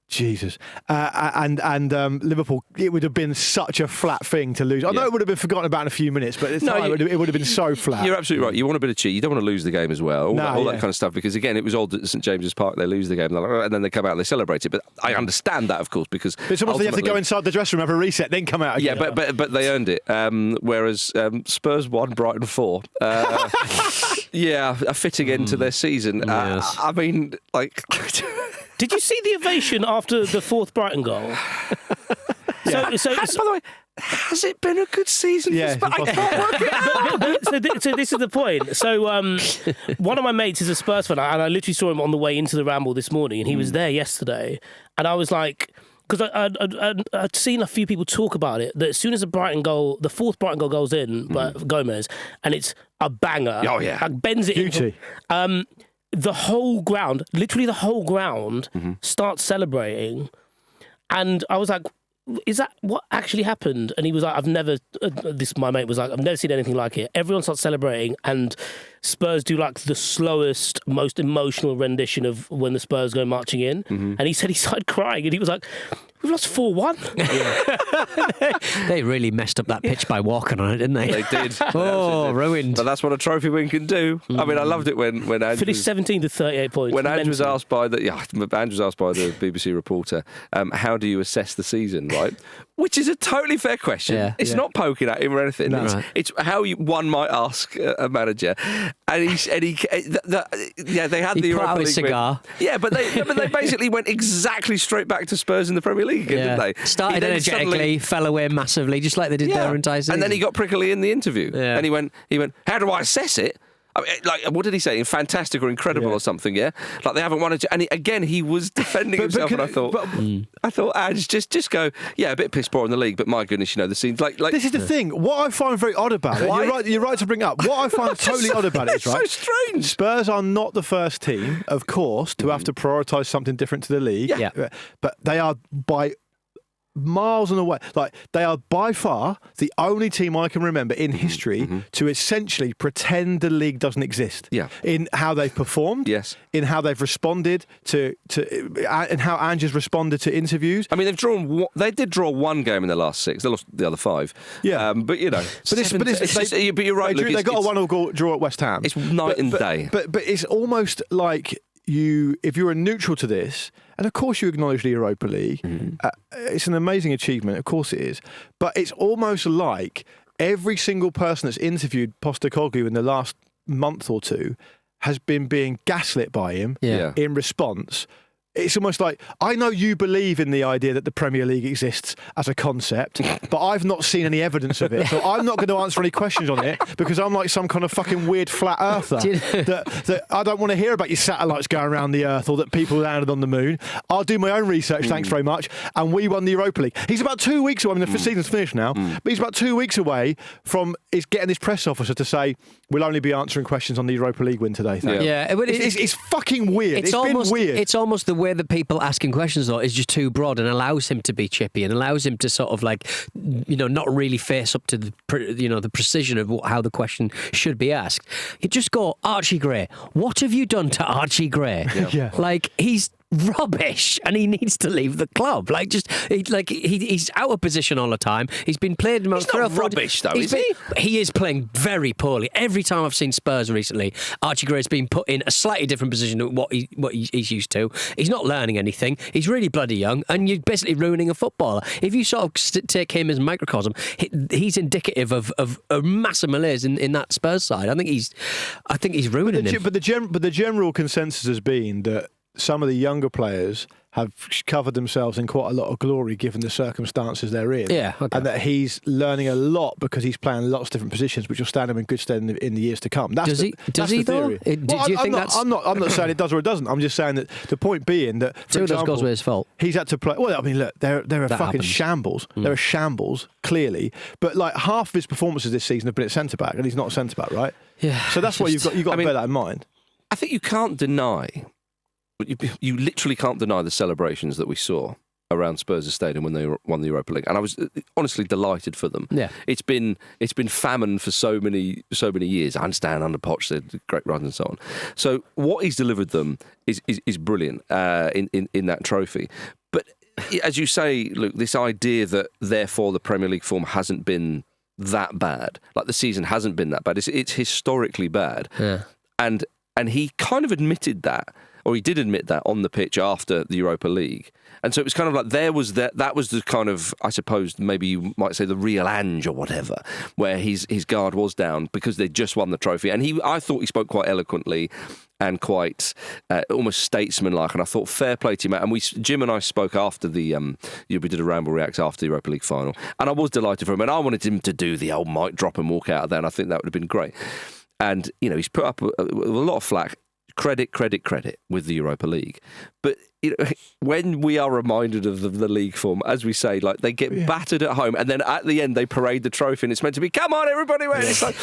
Jesus. And Liverpool, it would have been such a flat thing to lose. I know it would have been forgotten about in a few minutes, but it would have been so flat. You're absolutely right. You want a bit of cheat. You don't want to lose the game as well. All that kind of stuff. Because again, it was old at St James's Park. They lose the game and then they come out and they celebrate it. But I understand that, of course, because it's almost they have to go inside the dressing room, have a reset, then come out again. Yeah, but they earned it. Whereas Spurs won, Brighton 4. are fitting into their season. Yes. I mean, like... Did you see the ovation after the fourth Brighton goal? By the way, has it been a good season for Spurs? I can't work it out. So this is the point. So one of my mates is a Spurs fan, and I literally saw him on the way into the Ramble this morning, and he was there yesterday. And I was like... Because I'd seen a few people talk about it, that as soon as the fourth Brighton goal goes in, by Gomez, and it's a banger. Oh, yeah. Like bends it Beauty. The whole ground, literally the whole ground, starts celebrating. And I was like, is that what actually happened? And he was like, my mate was like, I've never seen anything like it. Everyone starts celebrating, and Spurs do like the slowest, most emotional rendition of when the Spurs go marching in. And he said he started crying, and he was like, we've lost 4-1. They really messed up that pitch by walking on it, didn't they? They did. Oh, ruined. But that's what a trophy win can do. I mean, I loved it when Ange finished 17th with 38 points. When Ange was asked by the BBC reporter, how do you assess the season, right? Which is a totally fair question. Yeah. It's not poking at him or anything. No. It's how one might ask a manager. And they had the put out Europa his League cigar. win. Yeah, but they basically went exactly straight back to Spurs in the Premier League again, didn't they? Started energetically, fell away massively, just like they did their entire season. And then he got prickly in the interview. Yeah. And he went, how do I assess it? I mean, like, what did he say? Fantastic or incredible or something, yeah? Like, they haven't won it. And he was defending himself, and I thought, Ange, just go, a bit piss poor in the league, but my goodness, the scenes. Like this is the thing. What I find very odd about it, you're right to bring up. What I find totally odd about it is, right? It's so strange. Spurs are not the first team, of course, to have to prioritise something different to the league. Yeah. But they are by miles and away. Like, they are by far the only team I can remember in history to essentially pretend the league doesn't exist. Yeah. In how they've performed. Yes. In how they've responded and how Ange has responded to interviews. I mean, they did draw one game in the last 6. They lost the other 5. Yeah. But you're right. They got a 1-1 draw at West Ham. It's night and day. But it's almost like if you're a neutral to this, and of course you acknowledge the Europa League, it's an amazing achievement, of course it is, but it's almost like every single person that's interviewed Postecoglou in the last month or two has been being gaslit by him in response. It's almost like, I know you believe in the idea that the Premier League exists as a concept, but I've not seen any evidence of it. So I'm not going to answer any questions on it because I'm like some kind of fucking weird flat earther that I don't want to hear about your satellites going around the earth or that people landed on the moon. I'll do my own research, thanks very much. And we won the Europa League. He's about 2 weeks away. I mean, the season's finished now, but he's about 2 weeks away from getting his press officer to say, we'll only be answering questions on the Europa League win today. It's fucking weird. It's been weird. It's almost the way that people asking questions though is just too broad and allows him to be chippy and allows him to sort of like, not really face up to the precision of how the question should be asked. You just go, Archie Gray, what have you done to Archie Gray? Yeah. Like, he's rubbish and he needs to leave the club. Like, he's out of position all the time. He's been played. He's not rubbish though, is he? He is playing very poorly. Every time I've seen Spurs recently, Archie Gray's been put in a slightly different position to what he's used to. He's not learning anything. He's really bloody young, and you're basically ruining a footballer. If you sort of take him as a microcosm, he's indicative of a massive malaise in that Spurs side. I think he's ruining him. But the general consensus has been that some of the younger players have covered themselves in quite a lot of glory given the circumstances they're in. Yeah, okay. And that he's learning a lot because he's playing lots of different positions, which will stand him in good stead in the years to come. Does he though? Do you think that's... I'm not saying it does or it doesn't. I'm just saying that the point being that, for example, goals were his fault. He's had to play... Well, I mean, look, they're a fucking happens. shambles. They're a shambles, clearly. But like half of his performances this season have been at centre-back, and he's not a centre-back, right? Yeah. So that's why you've got to bear that in mind. I think you can't deny... You literally can't deny the celebrations that we saw around Spurs' stadium when they won the Europa League, and I was honestly delighted for them. Yeah, it's been famine for so many years. I understand under Poch said great runs and so on. So what he's delivered them is brilliant in that trophy. But as you say, Luke, this idea that therefore the Premier League form hasn't been that bad, like the season hasn't been that bad. It's historically bad. Yeah, and he kind of admitted that. Or he did admit that on the pitch after the Europa League. And so it was kind of like that was the kind of, I suppose, maybe you might say the real Ange or whatever, where his guard was down because they'd just won the trophy. And I thought he spoke quite eloquently and quite almost statesman-like, and I thought fair play to him. And Jim and I spoke after we did a Ramble Reacts after the Europa League final, and I was delighted for him, and I wanted him to do the old mic drop and walk out of there, and I think that would have been great. And, he's put up a lot of flack, credit with the Europa League. But when we are reminded of the league form, as we say, like they get battered at home, and then at the end they parade the trophy, and it's meant to be, come on, everybody! It's like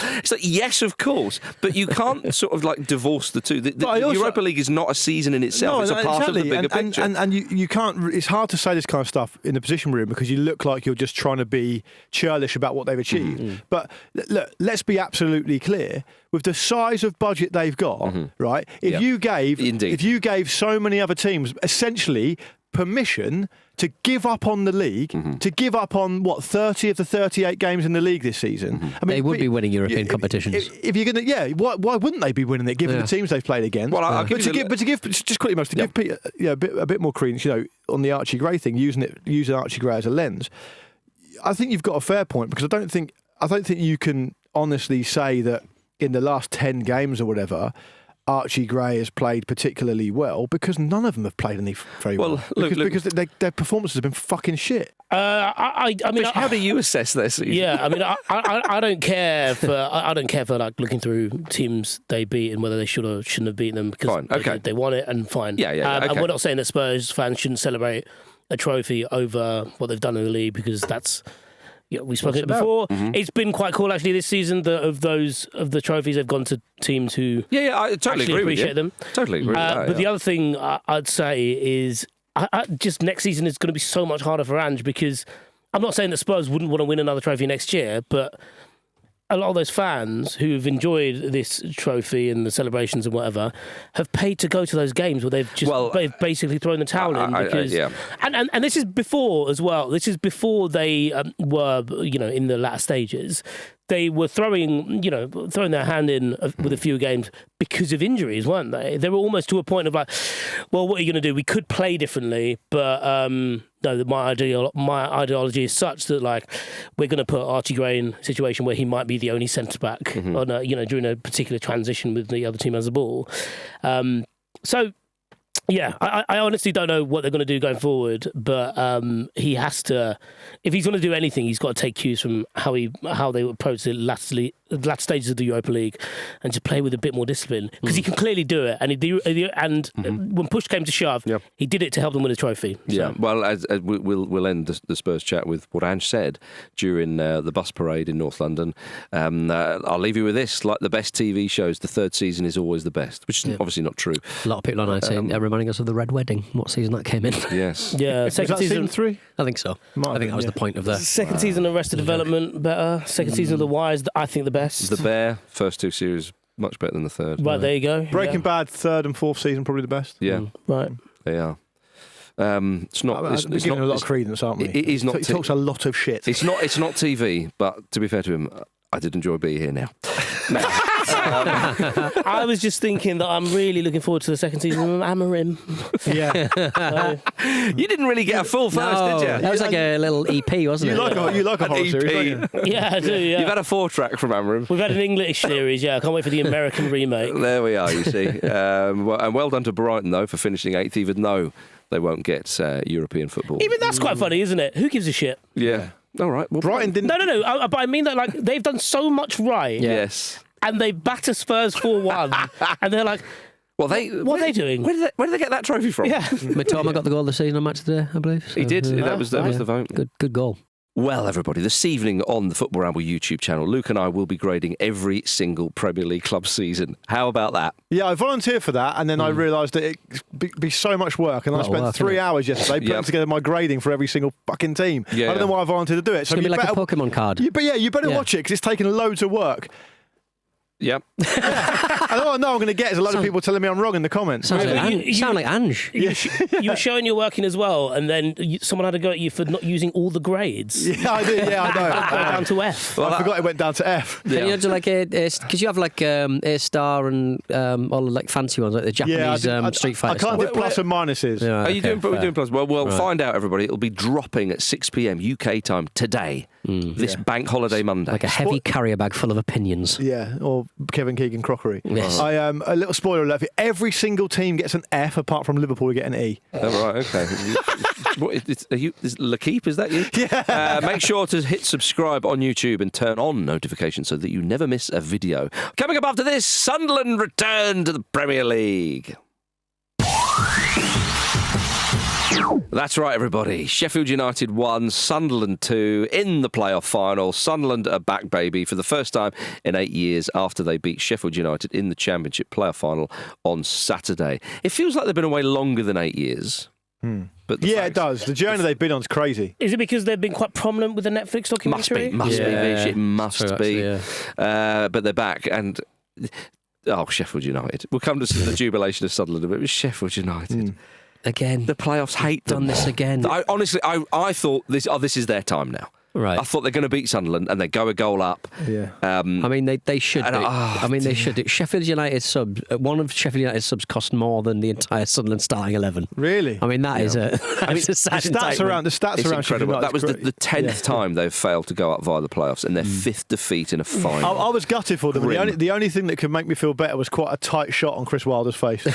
yes, of course, but you can't sort of like divorce the two. The Europa League is not a season in itself; it's a part of the bigger picture. And you can't. It's hard to say this kind of stuff in the position we're in because you look like you're just trying to be churlish about what they've achieved. Mm-hmm. But look, let's be absolutely clear. With the size of budget they've got, right? If you gave so many other teams essentially permission to give up on the league, to give up on 30 of the 38 games in the league this season. I mean, they would be winning European competitions. If you're going to, why wouldn't they be winning it given the teams they've played against? Well, to give Pete a bit more credence, on the Archie Gray thing, using Archie Gray as a lens. I think you've got a fair point because I don't think you can honestly say that in the last 10 games or whatever, Archie Gray has played particularly well because none of them have played any very well. Because their performances have been fucking shit. I mean, how do you assess this? Yeah, I mean, I don't care for like looking through teams they beat and whether they should or shouldn't have beaten them because they won it and fine. Yeah. Okay. And we're not saying that Spurs fans shouldn't celebrate a trophy over what they've done in the league because that's. Yeah, we spoke it before. Mm-hmm. It's been quite cool actually this season. Of the trophies have gone to teams who I totally agree appreciate with them. Totally agree. But the other thing I'd say is just next season is going to be so much harder for Ange because I'm not saying that Spurs wouldn't want to win another trophy next year, but a lot of those fans who've enjoyed this trophy and the celebrations and whatever have paid to go to those games where they've basically thrown the towel in because and this is before as well. This is before they were in the latter stages. They were throwing their hand in with a few games because of injuries, weren't they? They were almost to a point of like, well, what are you going to do? We could play differently, but no, my ideology is such that like we're going to put Archie Gray in a situation where he might be the only centre back, during a particular transition with the other team as a ball. So. Yeah, I honestly don't know what they're going to do going forward, but he has to. If he's going to do anything, he's got to take cues from how they approach the last stages of the Europa League, and to play with a bit more discipline because he can clearly do it. And when push came to shove, he did it to help them win a trophy. So. Yeah, well, as we'll end the Spurs chat with what Ange said during the bus parade in North London. I'll leave you with this: like the best TV shows, the third season is always the best, which is obviously not true. A lot of people online saying. Reminding us of the Red Wedding, what season that came in. Yes. Yeah, second season 3? I think so. I think that was the point of the second season of Arrested Development better. Second season of The Wires, I think the best. The Bear, first two series much better than the third. Right, there you go. Breaking Bad, third and fourth season probably the best. Yeah. Right. They are. It's not. We're giving a lot of credence, aren't we? It is not. He talks a lot of shit. It's not TV, but to be fair to him, I did enjoy being here now. I was just thinking that I'm really looking forward to the second season of Amarim. Yeah. You didn't really get a full first, did you? That was like a little EP, wasn't it? You like a horror series, don't you? Yeah, I do, yeah. You've had a 4-track from Amarim. We've had an English series, I can't wait for the American remake. There we are, you see. And well done to Brighton, though, for finishing 8th, even though they won't get European football. Even that's quite funny, isn't it? Who gives a shit? Yeah. All right. Well, Brighton didn't... No. But I mean that, like, they've done so much right. Yes. And they batter Spurs 4-1. And they're like, what are they doing? Where did they get that trophy from? Yeah. McTominay got the goal this season on Match of the Day, I believe. So, he did. That was the vote. Good goal. Well, everybody, this evening on the Football Ramble YouTube channel, Luke and I will be grading every single Premier League club season. How about that? Yeah, I volunteered for that, and then I realised that it'd be so much work, and I spent 3 hours yesterday putting together my grading for every single fucking team. I don't know why I volunteered to do it. So it's going to be like a Pokemon card. You better watch it, because it's taken loads of work. Yep. And all I know I'm going to get is a lot of people telling me I'm wrong in the comments. Sound like Ange. You were showing you're working as well, and then someone had to go at you for not using all the grades. Yeah, I did. Yeah, I know. Down to F. Well, I forgot it went down to F. Can you do like because you have like A star and all the like fancy ones like the Japanese Street Fighter. I can't stuff. do plus and minuses. Are you doing plus? Well, we'll find out, everybody. It'll be dropping at 6 p.m. UK time today, this bank holiday Monday. Like a heavy carrier bag full of opinions. Yeah, or Kevin Keegan crockery. Yes. A little spoiler alert: every single team gets an F apart from Liverpool, we get an E. Oh, right, okay. Is L'Equipe, is that you? Yeah. Make sure to hit subscribe on YouTube and turn on notifications so that you never miss a video. Coming up after this, Sunderland return to the Premier League. That's right, everybody. Sheffield United 1, Sunderland 2 in the playoff final. Sunderland are back, baby, for the first time in 8 years after they beat Sheffield United in the Championship playoff final on Saturday. It feels like they've been away longer than 8 years. But it does. The journey they've been on is crazy. Is it because they've been quite prominent with the Netflix documentary? Must be, Vish. It must be. Actually, yeah. But they're back, and Sheffield United. We'll come to the jubilation of Sunderland, but it was Sheffield United. Again. The playoffs hate them. Done this again. I thought this is their time now. Right. I thought they're going to beat Sunderland and they go a goal up. Yeah. I mean, they should do. They should do. Sheffield United subs. One of Sheffield United subs cost more than the entire Sunderland starting 11. Really? I mean, that is a. The stats around it's incredible. That was the 10th time they've failed to go up via the playoffs and their 5th defeat in a final. I was gutted for them. The only thing that could make me feel better was quite a tight shot on Chris Wilder's face.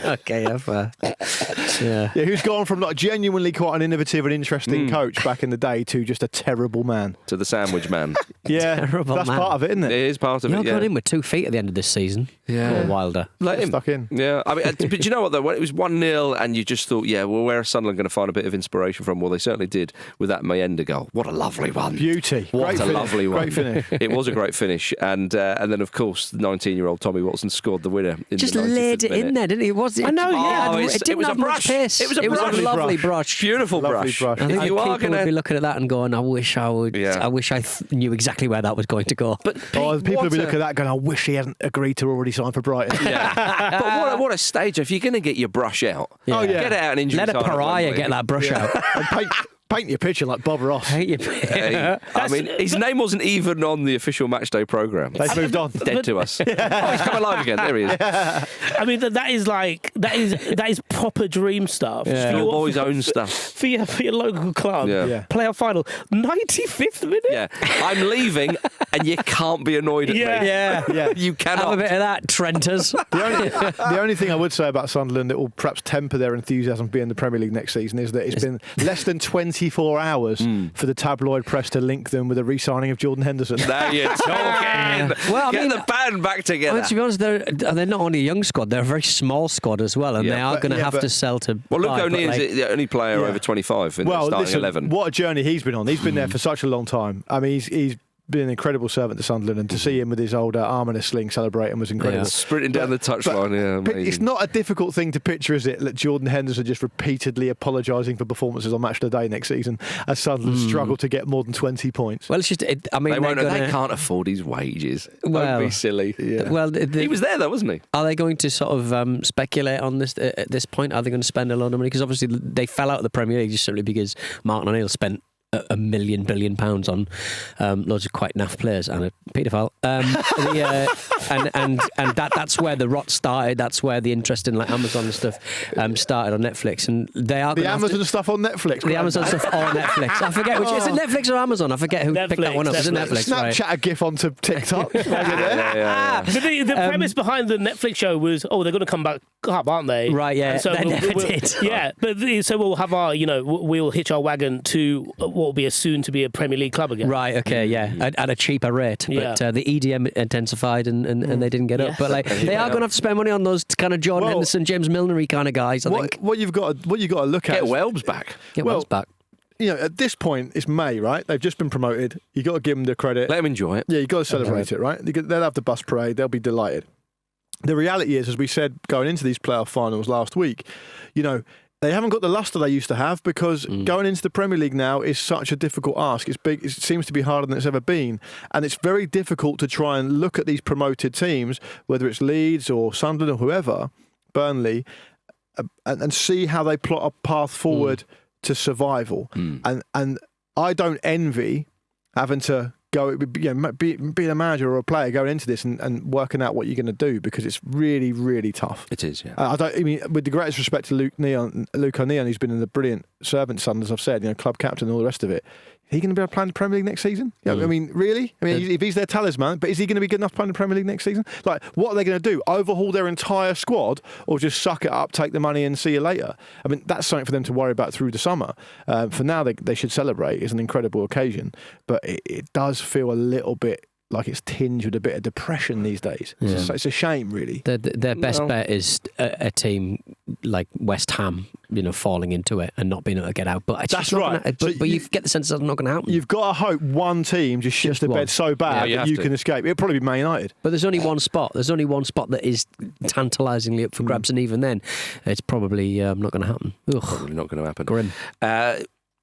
Okay, yeah. Who's gone from like genuinely quite an innovative and interesting coach back in the day to just a terrible man. To the sandwich man. Yeah, Terrible that's man. part of it, isn't it? It is part of it, You're yeah. going in with 2 feet at the end of this season. Yeah. Poor Wilder. Let him. Stuck in. Yeah, I mean, but do you know what, though? When it was 1-0 and you just thought, where are Sunderland going to find a bit of inspiration from? Well, they certainly did with that Mayenda goal. What a lovely one. Beauty. What a lovely one. Great finish. It was a great finish. And then, of course, 19-year-old Tommy Watson scored the winner in Just the 95th laid it minute. in there, didn't he? I know, yeah. It didn't have much pace. It was a lovely brush. Beautiful Lovely brush. brush. I think If you are people would be looking at that and going, I wish I would. Yeah. I wish I knew exactly where that was going to go. But People will be looking at that going, I wish he hadn't agreed to already sign for Brighton. Yeah. But what a stage. If you're going to get your brush out, Yeah. get it out and injury Let a time at pariah Wembley. get that brush out. And paint your picture like Bob Ross. I mean, his name wasn't even on the official matchday programme. They've moved on. Dead to us. Oh, he's come alive again. There he is. I mean, that is proper dream stuff. For your boys' own stuff. For your local club. Yeah. Playoff final. 95th minute? Yeah. I'm leaving and you can't be annoyed at me. Yeah. You cannot. Have a bit of that, Trenters. The only thing I would say about Sunderland that will perhaps temper their enthusiasm being in the Premier League next season is that it's been less than 24 hours for the tabloid press to link them with a re-signing of Jordan Henderson. Now you're talking. Well, Get the band back together. To be honest, they're not only a young squad, they're a very small squad as well, and they are going to have to sell to. Well, Luke O'Neill's the only player over 25 in the starting 11. What a journey he's been on. He's been there for such a long time. I mean, he's been an incredible servant to Sunderland, and to see him with his old arm in a sling celebrating was incredible. Yeah. Sprinting down the touchline, amazing. It's not a difficult thing to picture, is it, that Jordan Henderson just repeatedly apologising for performances on Match of the Day next season as Sunderland struggle to get more than 20 points. Well, it's just. They can't afford his wages. Don't be silly. Yeah. Well, he was there though, wasn't he? Are they going to sort of speculate on this at this point? Are they going to spend a lot of money? Because obviously they fell out of the Premier League just simply because Martin O'Neill spent £1 billion on loads of quite naff players and a paedophile. And that's where the rot started. That's where the interest in like Amazon and stuff started on Netflix. And they are the Amazon stuff on Netflix. The Amazon stuff on Netflix. I forget which is it. Netflix or Amazon? I forget who picked that one up. Is it Netflix? Snapchat a GIF onto TikTok. But the premise behind the Netflix show was, they're going to come back up, aren't they? Right. Yeah. So they never did. Yeah, but so we'll have our, we'll hitch our wagon to what will be soon to be a Premier League club again. Right. Okay. Yeah. At a cheaper rate. But the EDM intensified and they didn't get up. But they are going to have to spend money on those kind of Jordan Henderson, James Milnery kind of guys. I think. What you've got to look at. Get Welbs back. Get Welbs back. At this point, it's May, right? They've just been promoted. You've got to give them the credit. Let them enjoy it. Yeah, you've got to celebrate it, right? They'll have the bus parade. They'll be delighted. The reality is, as we said going into these playoff finals last week, They haven't got the lustre they used to have because going into the Premier League now is such a difficult ask. It's big. It seems to be harder than it's ever been. And it's very difficult to try and look at these promoted teams, whether it's Leeds or Sunderland or whoever, Burnley, and see how they plot a path forward to survival. And I don't envy having to go, being a manager or a player going into this and working out what you're going to do, because it's really, really tough. It is, yeah. I mean, with the greatest respect to Luke O'Neill, who's been in the brilliant servant son, as I've said, club captain and all the rest of it. Is he going to be able to play in the Premier League next season? I mean, really? I mean, if he's their talisman, but is he going to be good enough to play in the Premier League next season? Like, what are they going to do? Overhaul their entire squad, or just suck it up, take the money, and see you later? I mean, that's something for them to worry about through the summer. For now, they should celebrate. It's an incredible occasion, but it does feel a little bit like it's tinged with a bit of depression these days. Yeah. It's a shame, really. Their best bet is a team like West Ham, falling into it and not being able to get out. But that's right. But you get the sense that's not going to happen. You've got to hope one team just shits the bed so bad that you can escape. It'll probably be Man United. But there's only one spot. There's only one spot that is tantalisingly up for grabs, and even then, it's probably not going to happen. Probably not going to happen. Grim.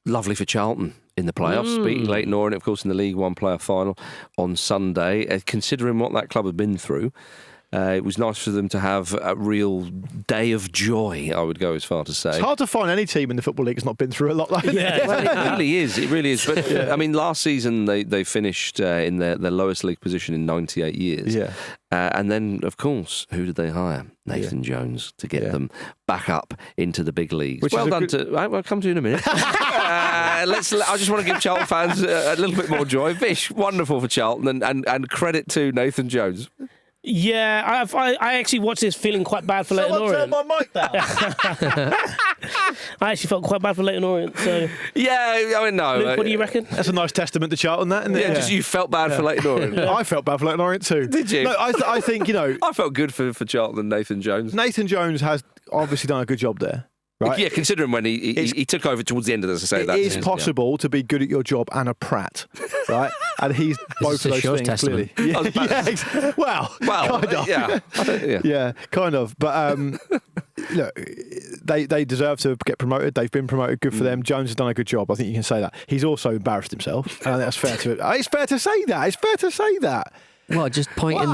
Lovely for Charlton in the playoffs, beating Leyton Orient, of course, in the League One playoff final on Sunday. Considering what that club had been through, it was nice for them to have a real day of joy, I would go as far to say. It's hard to find any team in the Football League that's not been through a lot like that. Well, it really is. It really is. But, I mean, last season they finished in their lowest league position in 98 years. Yeah. And then, of course, who did they hire? Nathan Jones to get them back up into the big leagues. Which well done I'll come to you in a minute. I just want to give Charlton fans a little bit more joy. Vish, wonderful for Charlton, and credit to Nathan Jones. Yeah, I actually watched this feeling quite bad for Leyton Orient. Turn my mic down. I actually felt quite bad for Leyton Orient. So yeah, I mean, no. Luke, what do you reckon? That's a nice testament to Charlton, that, isn't it? Yeah, just you felt bad for Leyton Orient. I felt bad for Leyton Orient too. Did you? No, I think, I felt good for Charlton and Nathan Jones. Nathan Jones has obviously done a good job there. Right? Yeah, considering when he took over towards the end of this, it is possible to be good at your job and a prat, right? And he's both of those things, testament. clearly. Well, kind of. Yeah, kind of. But look, they deserve to get promoted. They've been promoted. Good for them. Jones has done a good job. I think you can say that. He's also embarrassed himself. I think that's fair to. It's fair to say that. It's fair to say that. Well, just pointing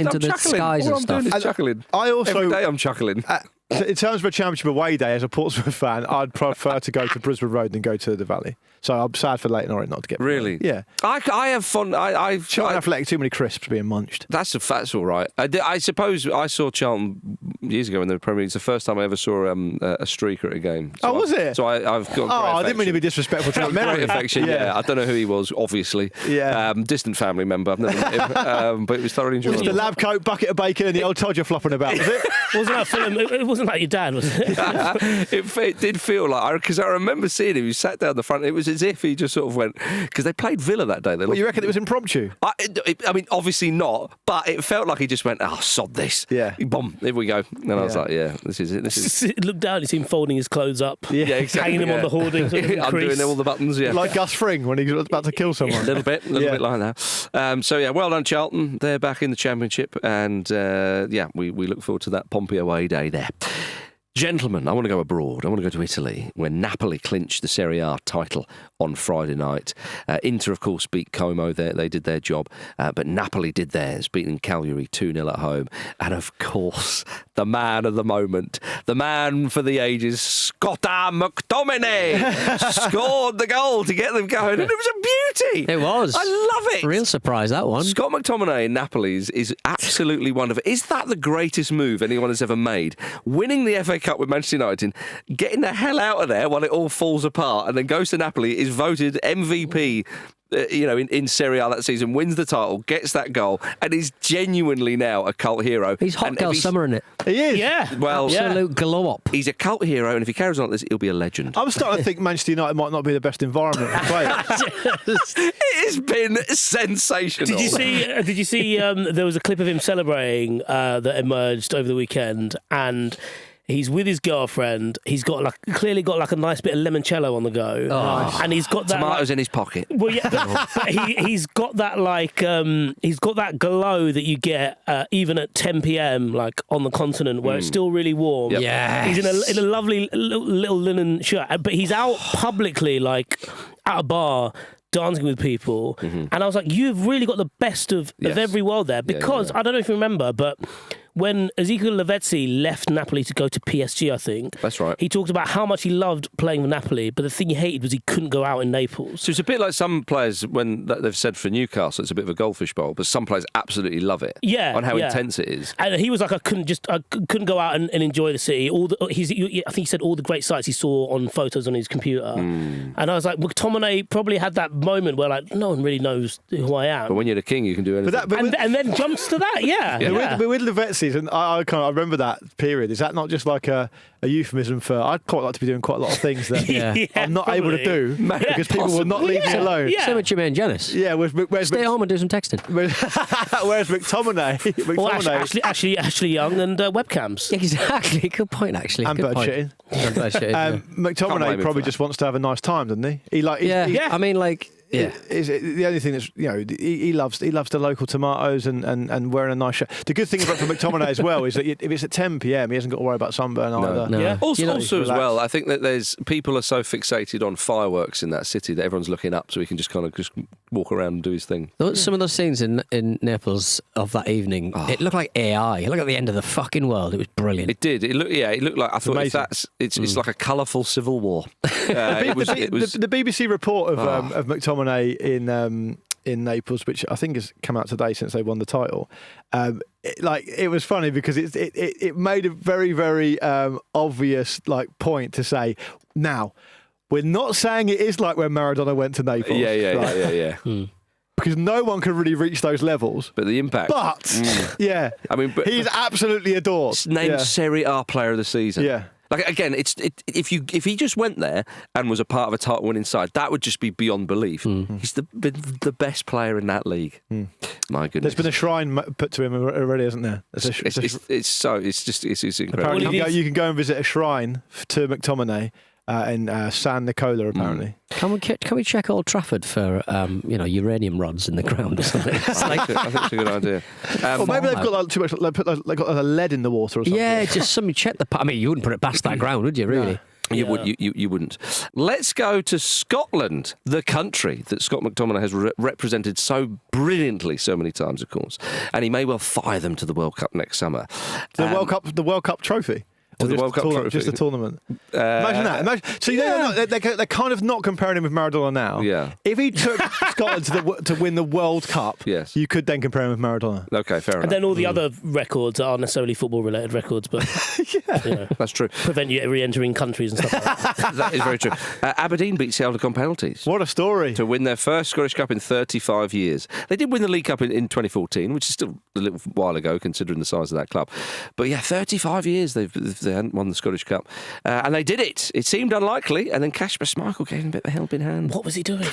to the skies and stuff. I'm chuckling. Every day I'm chuckling. In terms of a Championship away day, as a Portsmouth fan, I'd prefer to go to Brisbane Road than go to the Valley. So I'm sad for Leyton Orient not to get really. Yeah, I have fun. Charlton Athletic, too many crisps being munched. That's all right. I suppose I saw Charlton years ago in the Premier League. It's the first time I ever saw a streaker at a game. So was it? So I've got. I didn't mean to be disrespectful to that memory. Great affection. Yeah, I don't know who he was. Obviously, distant family member. I've never met him, but it was thoroughly enjoyable. Just the lab coat, bucket of bacon, and the old Todger flopping about. Was it? Wasn't that film? It wasn't like your dad, was it? It did feel like, because I remember seeing him. He sat down the front. It was as if he just sort of went, because they played Villa that day. You reckon it was impromptu? I mean, obviously not, but it felt like he just went, sod this. Yeah. Boom, here we go. And I was like, this is it. Look down, you see him folding his clothes up. Yeah, exactly. Hanging them on the hoarding. Undoing all the buttons, Like Gus Fring when he was about to kill someone. A little bit like that. So, well done, Charlton. They're back in the Championship, and we look forward to that Pompey away day there. Gentlemen, I want to go abroad. I want to go to Italy, where Napoli clinched the Serie A title on Friday night. Inter, of course, beat Como. They did their job, but Napoli did theirs, beating Cagliari 2-0 at home. And, of course, the man of the moment, the man for the ages, McTominay, scored the goal to get them going. And it was a beauty. It was. I love it. Real surprise, that one. Scott McTominay in Napoli is absolutely wonderful. Is that the greatest move anyone has ever made? Winning the FA Cup with Manchester United, getting the hell out of there while it all falls apart, and then goes to Napoli, is voted MVP in Serie A that season, wins the title, gets that goal, and is genuinely now a cult hero. He's hot girl summer, isn't it? He is. Yeah. Well, absolute glow up. He's a cult hero, and if he carries on like this, he'll be a legend. I'm starting to think Manchester United might not be the best environment to play. It has been sensational. Did you see? There was a clip of him celebrating that emerged over the weekend, and He's with his girlfriend. He's got clearly got a nice bit of limoncello on the go, and he's got that tomatoes in his pocket. Well, yeah, but he's got that he's got that glow that you get even at 10 p.m. on the continent where it's still really warm. Yep. Yeah, he's in a lovely little linen shirt, but he's out publicly at a bar dancing with people, and I was like, you've really got the best of every world there, because I don't know if you remember, but when Ezekiel Lavezzi left Napoli to go to PSG, I think. That's right. He talked about how much he loved playing for Napoli, but the thing he hated was he couldn't go out in Naples. So it's a bit like some players, when they've said for Newcastle, it's a bit of a goldfish bowl, but some players absolutely love it. Yeah. On how intense it is. And he was like, I couldn't go out and enjoy the city. I think he said all the great sights he saw on photos on his computer. And I was like, McTominay probably had that moment where no one really knows who I am. But when you're the king, you can do anything. And then jumps to that, yeah. But with Lavezzi, and I remember that period. Is that not just like a euphemism for I'd quite like to be doing quite a lot of things that I'm not able to do because people will not leave me alone? So much Jermaine Janis. Yeah, stay home and do some texting. Whereas McTominay, Ashley Young and webcams. Exactly. Good point. Actually, and bird shitting. McTominay probably just wants to have a nice time, doesn't he? I mean, is the only thing that's he loves the local tomatoes and wearing a nice shirt. The good thing about for McTominay as well is that if it's at 10 p.m. he hasn't got to worry about sunburn either. No. Yeah. Also as well, I think that people are so fixated on fireworks in that city that everyone's looking up so he can just kind of just walk around and do his thing. Some of those scenes in Naples of that evening, it looked like AI. It looked like the end of the fucking world. It was brilliant. It did. It looked like, I thought it's like a colourful civil war. The BBC report of McTominay in Naples, which I think has come out today since they won the title. It was funny because it made a very, very obvious point to say, now we're not saying it is like when Maradona went to Naples. Yeah. Because no one can really reach those levels. But the impact. Yeah. I mean, he's absolutely adored. Named Serie A player of the season. Yeah. Again, if he just went there and was a part of a title-winning side, that would just be beyond belief. He's the best player in that league. My goodness, there's been a shrine put to him already, hasn't there? It's incredible. Apparently, you can go and visit a shrine to McTominay in San Nicola, apparently. Can we check Old Trafford for uranium rods in the ground or something? I think it's a good idea. Or maybe they've got too much. They've got lead in the water or something. Yeah, just somebody check the. I mean, you wouldn't put it past that ground, would you? Really? No. You wouldn't. Let's go to Scotland, the country that Scott McTominay has represented so brilliantly so many times, of course, and he may well fire them to the World Cup next summer. The World Cup trophy. To the World Cup trophy. Just a tournament. Imagine that. So they're kind of not comparing him with Maradona now. Yeah. If he took Scotland to win the World Cup, yes, you could then compare him with Maradona. Okay, fair enough. And then all the other records aren't necessarily football-related records, but that's true. Prevent you re-entering countries and stuff like that. That is very true. Aberdeen beat Celtic on penalties. What a story. To win their first Scottish Cup in 35 years. They did win the League Cup in 2014, which is still a little while ago considering the size of that club. But 35 years they hadn't won the Scottish Cup. And they did it. It seemed unlikely, and then Kasper Schmeichel gave him a bit of a helping hand. What was he doing?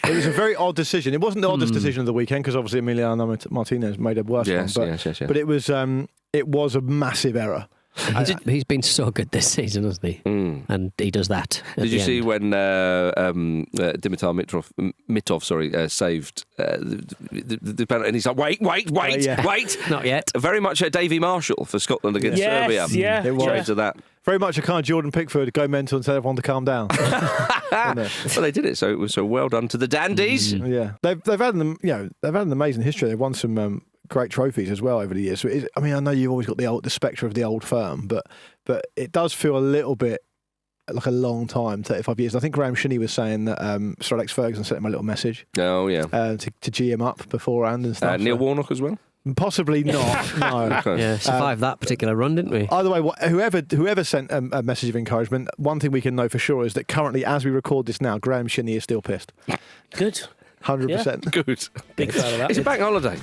It was a very odd decision. It wasn't the oddest decision of the weekend because obviously Emiliano Martinez made a worse one. But it was a massive error. He's been so good this season, hasn't he? And he does that. Did you see when Dimitar Mitov saved the penalty? And he's like, wait. Not yet. Very much a Davy Marshall for Scotland against Serbia. Yeah, it was. To that. Very much a kind of Jordan Pickford, go mental and tell everyone to calm down. Well, they did it, so it was so well done to the Dandies. Yeah, they've had an amazing history. They've won some great trophies as well over the years. So I know you've always got the spectre of the old firm, but it does feel a little bit like a long time, 35 years. I think Graham Shinney was saying that Sir Alex Ferguson sent him a little message. Oh yeah, to G him up beforehand and stuff. Neil Warnock as well. Possibly not. No. Okay. Yeah, survived that particular run, didn't we? Either way, whoever sent a message of encouragement, one thing we can know for sure is that currently, as we record this now, Graham Shinney is still pissed. Good. 100%. Good. Big fan of that. It's a bank holiday.